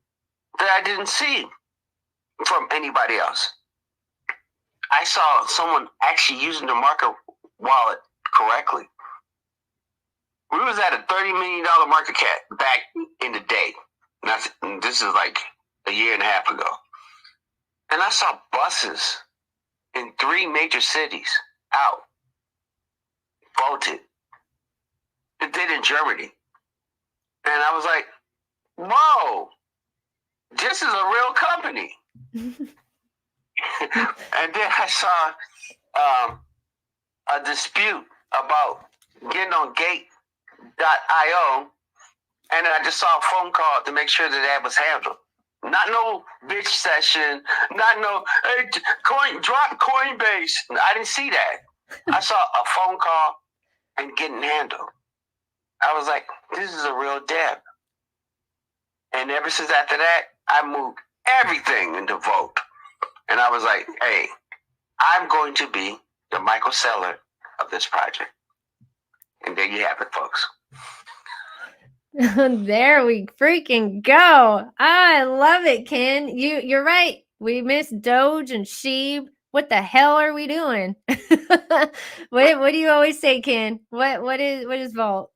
[SPEAKER 2] that I didn't see from anybody else. I saw someone actually using the market wallet correctly. We was at a $30 million market cap back in the day. This is like a year and a half ago. And I saw buses in 3 major cities out, voted. It did in Germany. And I was like, whoa, this is a real company. And then I saw a dispute about getting on Gate.io, and I just saw a phone call to make sure that was handled. Not no bitch session, not no, hey, drop Coinbase. I didn't see that. I saw a phone call and getting handled. I was like, this is a real debt. And ever since after that, I moved everything into Volt. And I was like, hey, I'm going to be the Michael Saylor of this project. And there you have it, folks.
[SPEAKER 1] There we freaking go. I love it, Ken. You're right. We missed Doge and Sheeb. What the hell are we doing? What do you always say, Ken? What is Volt?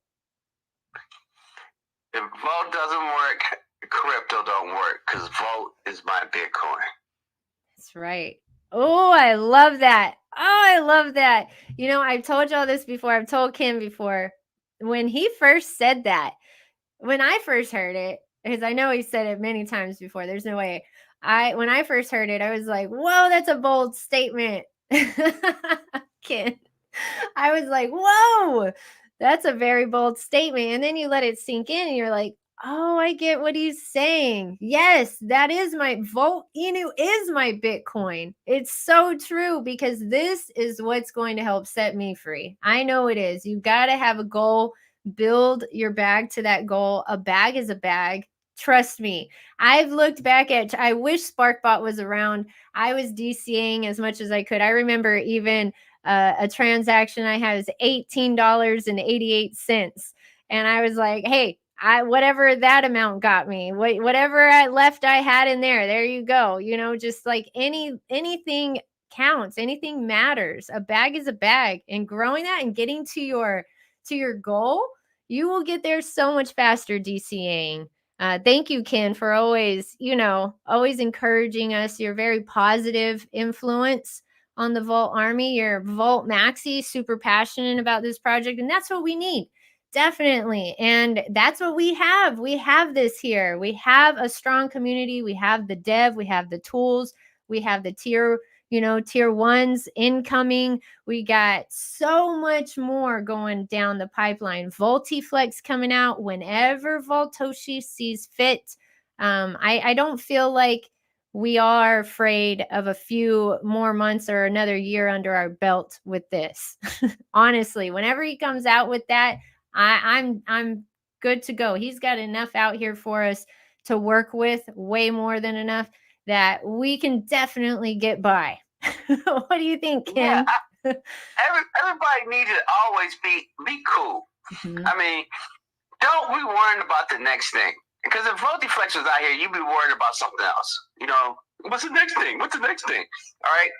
[SPEAKER 2] If Volt doesn't work, crypto don't work, because Volt is my Bitcoin.
[SPEAKER 1] That's right. Oh, I love that. Oh, I love that. I've told y'all this before. I've told Ken before. When he first said that, when I first heard it, because I know he said it many times before, there's no way. When I first heard it, I was like, whoa, that's a bold statement. Ken, I was like, whoa, that's a very bold statement. And then you let it sink in and you're like, oh, I get what he's saying. Yes, that is my Volt-Inu is my Bitcoin. It's so true, because this is what's going to help set me free. I know it is. You got to have a goal. Build your bag to that goal. A bag is a bag. Trust me. I've looked back I wish SparkBot was around. I was DCing as much as I could. I remember even a transaction I had was $18.88. And I was like, hey, whatever that amount got me, whatever I had in there you go. Just like anything counts, anything matters. A bag is a bag, and growing that and getting to your goal, you will get there so much faster DCing. Thank you, Ken, for always encouraging us. You're a very positive influence on the Volt Army. You're Volt Maxi, super passionate about this project, and that's what we need. Definitely. And that's what we have. We have this here. We have a strong community. We have the dev. We have the tools. We have the tier tier ones incoming. We got so much more going down the pipeline. Voltiflex coming out whenever Voltoshi sees fit. I don't feel like we are afraid of a few more months or another year under our belt with this. Honestly, whenever he comes out with that, I'm good to go. He's got enough out here for us to work with, way more than enough, that we can definitely get by. What do you think, Ken?
[SPEAKER 2] Yeah, everybody needs to always be cool.
[SPEAKER 1] Mhm.
[SPEAKER 2] I mean, don't be worrying about the next thing. Because if Voltiflex was out here, you'd be worried about something else. What's the next thing? What's the next thing? All right?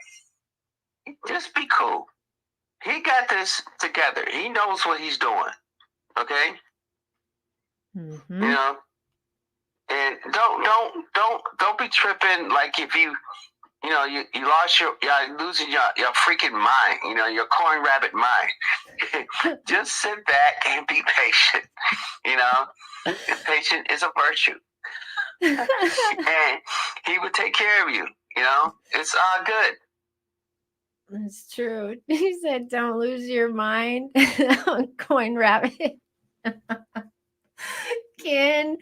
[SPEAKER 2] Just be cool. He got this together. He knows what he's doing. Okay?
[SPEAKER 1] Mhm.
[SPEAKER 2] And don't be tripping like if you lost you're losing your freaking mind, your coin rabbit mind. Just sit back and be patient. Patient is a virtue. And he would take care of you. It's all good.
[SPEAKER 1] That's true. He said, don't lose your mind. Coin rabbit. Ken.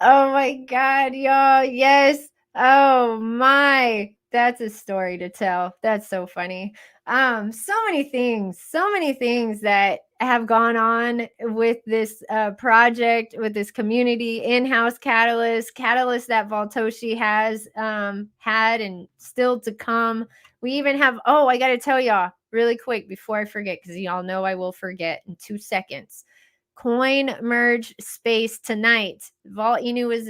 [SPEAKER 1] Oh my God, y'all. Yes. Oh my. That's a story to tell. That's so funny. So many things that have gone on with this project, with this community, in-house catalyst that Voltoshi has had and still to come. We even have, I got to tell y'all really quick before I forget, because y'all know I will forget in 2 seconds. Coin merge space tonight. Volt-Inu is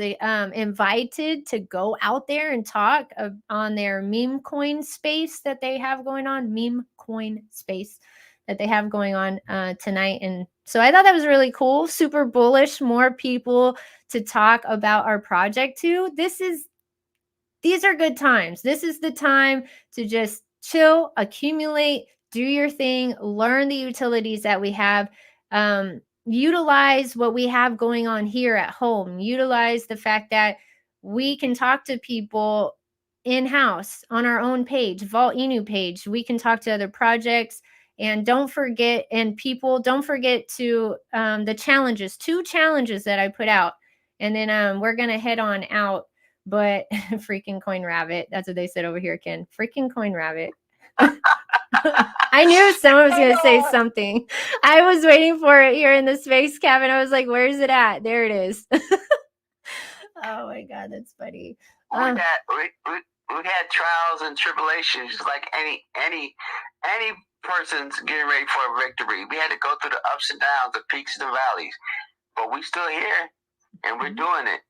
[SPEAKER 1] invited to go out there and talk on their meme coin space that they have going on. Meme coin space that they have going on tonight. And so I thought that was really cool. Super bullish. More people to talk about our project to. These are good times. This is the time to just chill, accumulate, do your thing, learn the utilities that we have. Utilize what we have going on here at home. Utilize the fact that we can talk to people in-house on our own page, Volt-Inu page. We can talk to other projects. And don't forget to the challenges, 2 challenges that I put out. And then we're going to head on out. But freaking coin rabbit. That's what they said over here, Ken. Freaking coin rabbit. I knew someone was going to say something. I was waiting for it here in the space cabin. I was like, where's it at? There it is. Oh my God, that's funny.
[SPEAKER 2] We had trials and tribulations, just like any person's getting ready for a victory. We had to go through the ups and downs, the peaks and the valleys. But we still here, and we're doing it,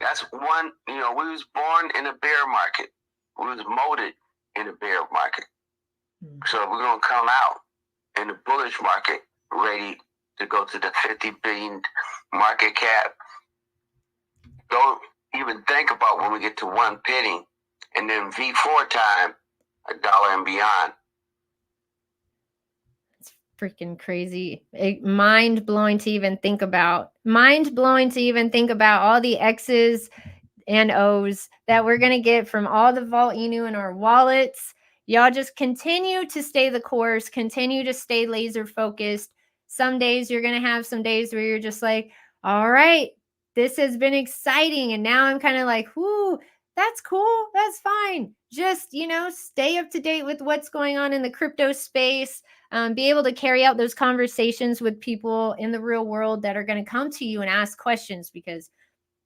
[SPEAKER 2] That's one, we was born in a bear market. We was molded in a bear market. So we're going to come out in the bullish market ready to go to the 50 billion market cap. Don't even think about when we get to 1 penny and then V4 time, $1 and beyond.
[SPEAKER 1] It's freaking crazy. Mind-blowing to even think about. Mind-blowing to even think about all the X's and O's that we're going to get from all the Volt-Inu in our wallets. Y'all just continue to stay the course, continue to stay laser focused. Some days you're going to have some days where you're just like, all right, this has been exciting. And now I'm kind of like, whoo, that's cool. That's fine. Just, stay up to date with what's going on in the crypto space. Be able to carry out those conversations with people in the real world that are going to come to you and ask questions, because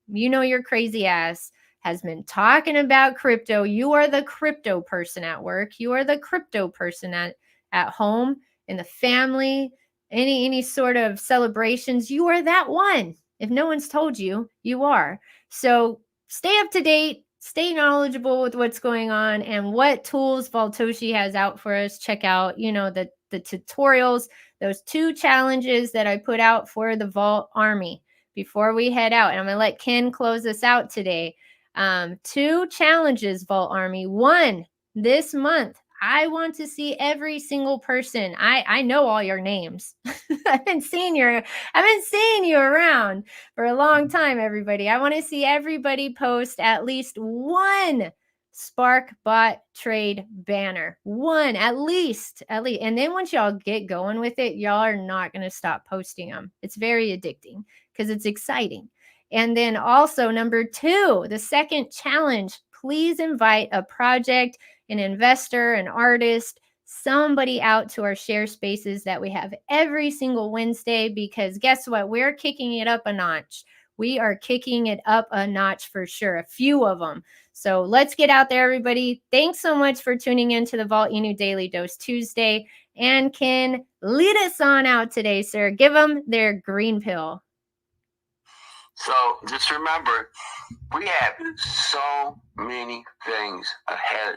[SPEAKER 1] your crazy ass has been talking about crypto. You are the crypto person at work. You are the crypto person at home, in the family, any sort of celebrations. You are that one. If no one's told you, you are. So stay up to date, stay knowledgeable with what's going on and what tools Voltoshi has out for us. Check out, the tutorials, those 2 challenges that I put out for the Vault Army before we head out. And I'm going to let Ken close us out today. 2 challenges, Vault Army. 1, this month, I want to see every single person. I know all your names. I've been seeing you around for a long time, everybody. I want to see everybody post at least 1 Spark Bot Trade banner. One, at least. And then once y'all get going with it, y'all are not going to stop posting them. It's very addicting because it's exciting. And then also number 2, the second challenge, please invite a project, an investor, an artist, somebody out to our share spaces that we have every single Wednesday, because guess what? We're kicking it up a notch. We are kicking it up a notch for sure, a few of them. So let's get out there, everybody. Thanks so much for tuning in to the Volt-Inu Daily Dose Tuesday. And Ken, lead us on out today, sir. Give them their green pill.
[SPEAKER 2] So just remember, we have so many things ahead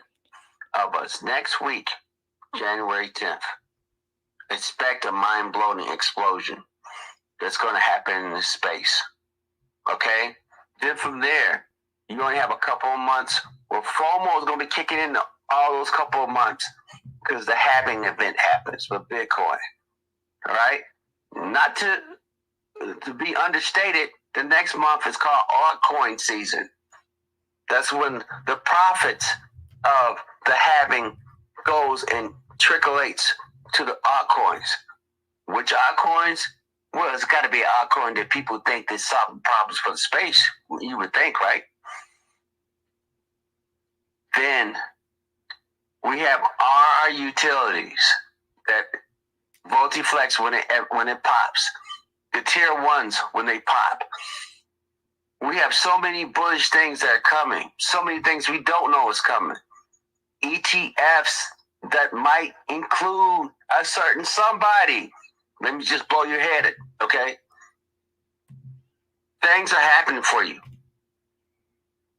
[SPEAKER 2] of us. Next week, January 10th, expect a mind-blowing explosion that's going to happen in this space. Okay? Then from there, you're going to have a couple of months where FOMO is going to be kicking in all those couple of months because the halving event happens with Bitcoin. All right? Not to be understated, the next month is called altcoin season. That's when the profits of the halving goes and trickles to the altcoins. Which altcoins? Well, it's got to be an altcoin that people think is solving problems for the space. You would think, right? Then we have our utilities that Voltiflex when it pops, the tier 1s when they pop. We have so many bullish things that are coming, so many things we don't know is coming. ETFs that might include a certain somebody. Let me just blow your head, okay? Things are happening for you.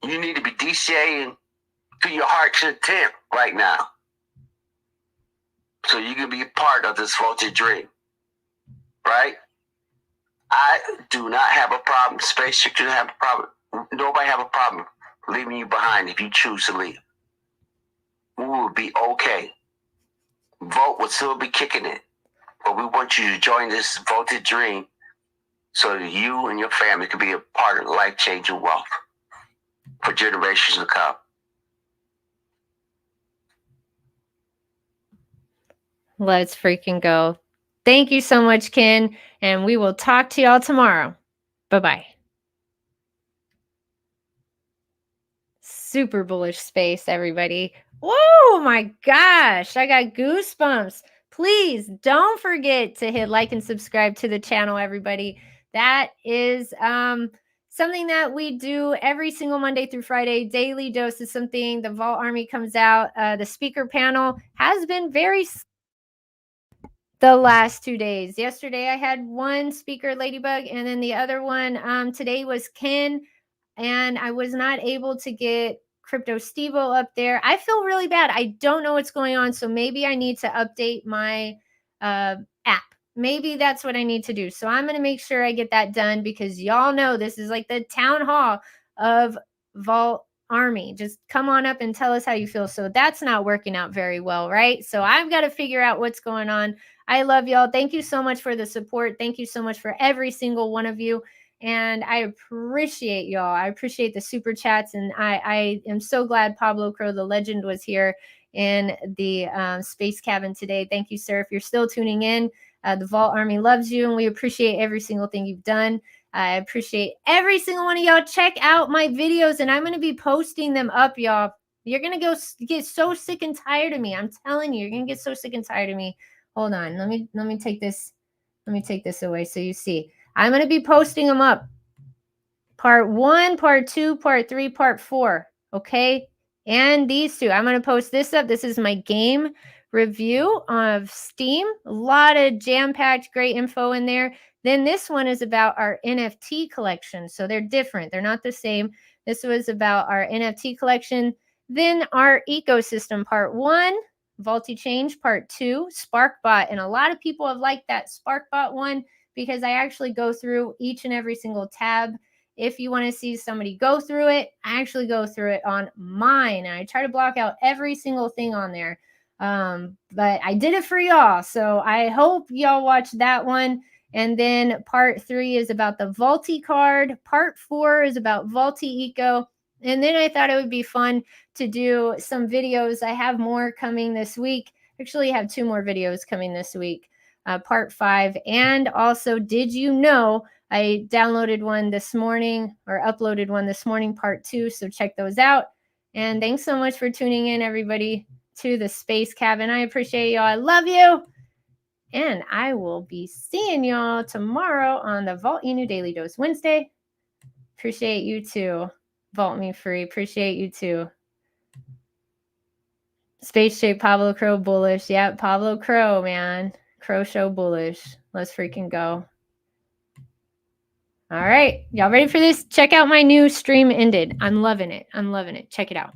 [SPEAKER 2] You need to be DCAing to your heart's content right now, so you can be a part of this voltage dream, right? I do not have a problem. Space shouldn't have a problem. Nobody have a problem leaving you behind if you choose to leave. We will be okay. Volt will still be kicking it, but we want you to join this voltage dream so that you and your family can be a part of life-changing wealth for generations to come.
[SPEAKER 1] Let's freaking go. Thank you so much, Ken, and we will talk to y'all tomorrow. Bye-bye. Super bullish space, everybody. Oh my gosh, I got goosebumps. Please don't forget to hit like and subscribe to the channel, everybody. That is something that we do every single Monday through Friday. Daily dose is something. The Vault Army comes out. The speaker panel has been very the last 2 days. Yesterday I had one speaker, Ladybug, and then the other one today was Ken, and I was not able to get Crypto Stevo up there. I feel really bad. I don't know what's going on, so maybe I need to update my app. Maybe that's what I need to do. So I'm going to make sure I get that done, because y'all know this is like the town hall of Vault Army. Just come on up and tell us how you feel. So that's not working out very well, right? So I've got to figure out what's going on. I love y'all. Thank you so much for the support. Thank you so much for every single one of you. And I appreciate y'all. I appreciate the super chats. And I am so glad Pablo Crow, the legend, was here in the space cabin today. Thank you, sir. If you're still tuning in, the Vault Army loves you, and we appreciate every single thing you've done. I appreciate every single one of y'all. Check out my videos, and I'm going to be posting them up, y'all. You're going to get so sick and tired of me. I'm telling you, you're going to get so sick and tired of me. Hold on. Let me take this. Let me take this away so you see. I'm going to be posting them up. Part 1, Part 2, Part 3, Part 4. Okay? And these two. I'm going to post this up. This is my game review of Steam. A lot of jam-packed great info in there. Then this one is about our NFT collection. So they're different. They're not the same. This was about our NFT collection. Then our ecosystem, Part 1. VoltiChange, Part 2, SparkBot. And a lot of people have liked that SparkBot one, because I actually go through each and every single tab. If you want to see somebody go through it, I actually go through it on mine. And I try to block out every single thing on there. But I did it for y'all. So I hope y'all watch that one. And then Part 3 is about the VoltiCard. Part 4 is about VoltiEco. And then I thought it would be fun to do some videos. I have more coming this week. Actually, I have 2 more videos coming this week, part 5. And also, did you know I downloaded one this morning, or uploaded one this morning, part 2. So check those out. And thanks so much for tuning in, everybody, to the Space Cabin. I appreciate y'all. I love you. And I will be seeing y'all tomorrow on the Volt-Inu Daily Dose Wednesday. Appreciate you too. Volt-Me-Free. Appreciate you too. Space Shape Pablo Crow bullish. Yep, Pablo Crow, man. Crow Show bullish. Let's freaking go. All right. Y'all ready for this? Check out my new stream ended. I'm loving it. I'm loving it. Check it out.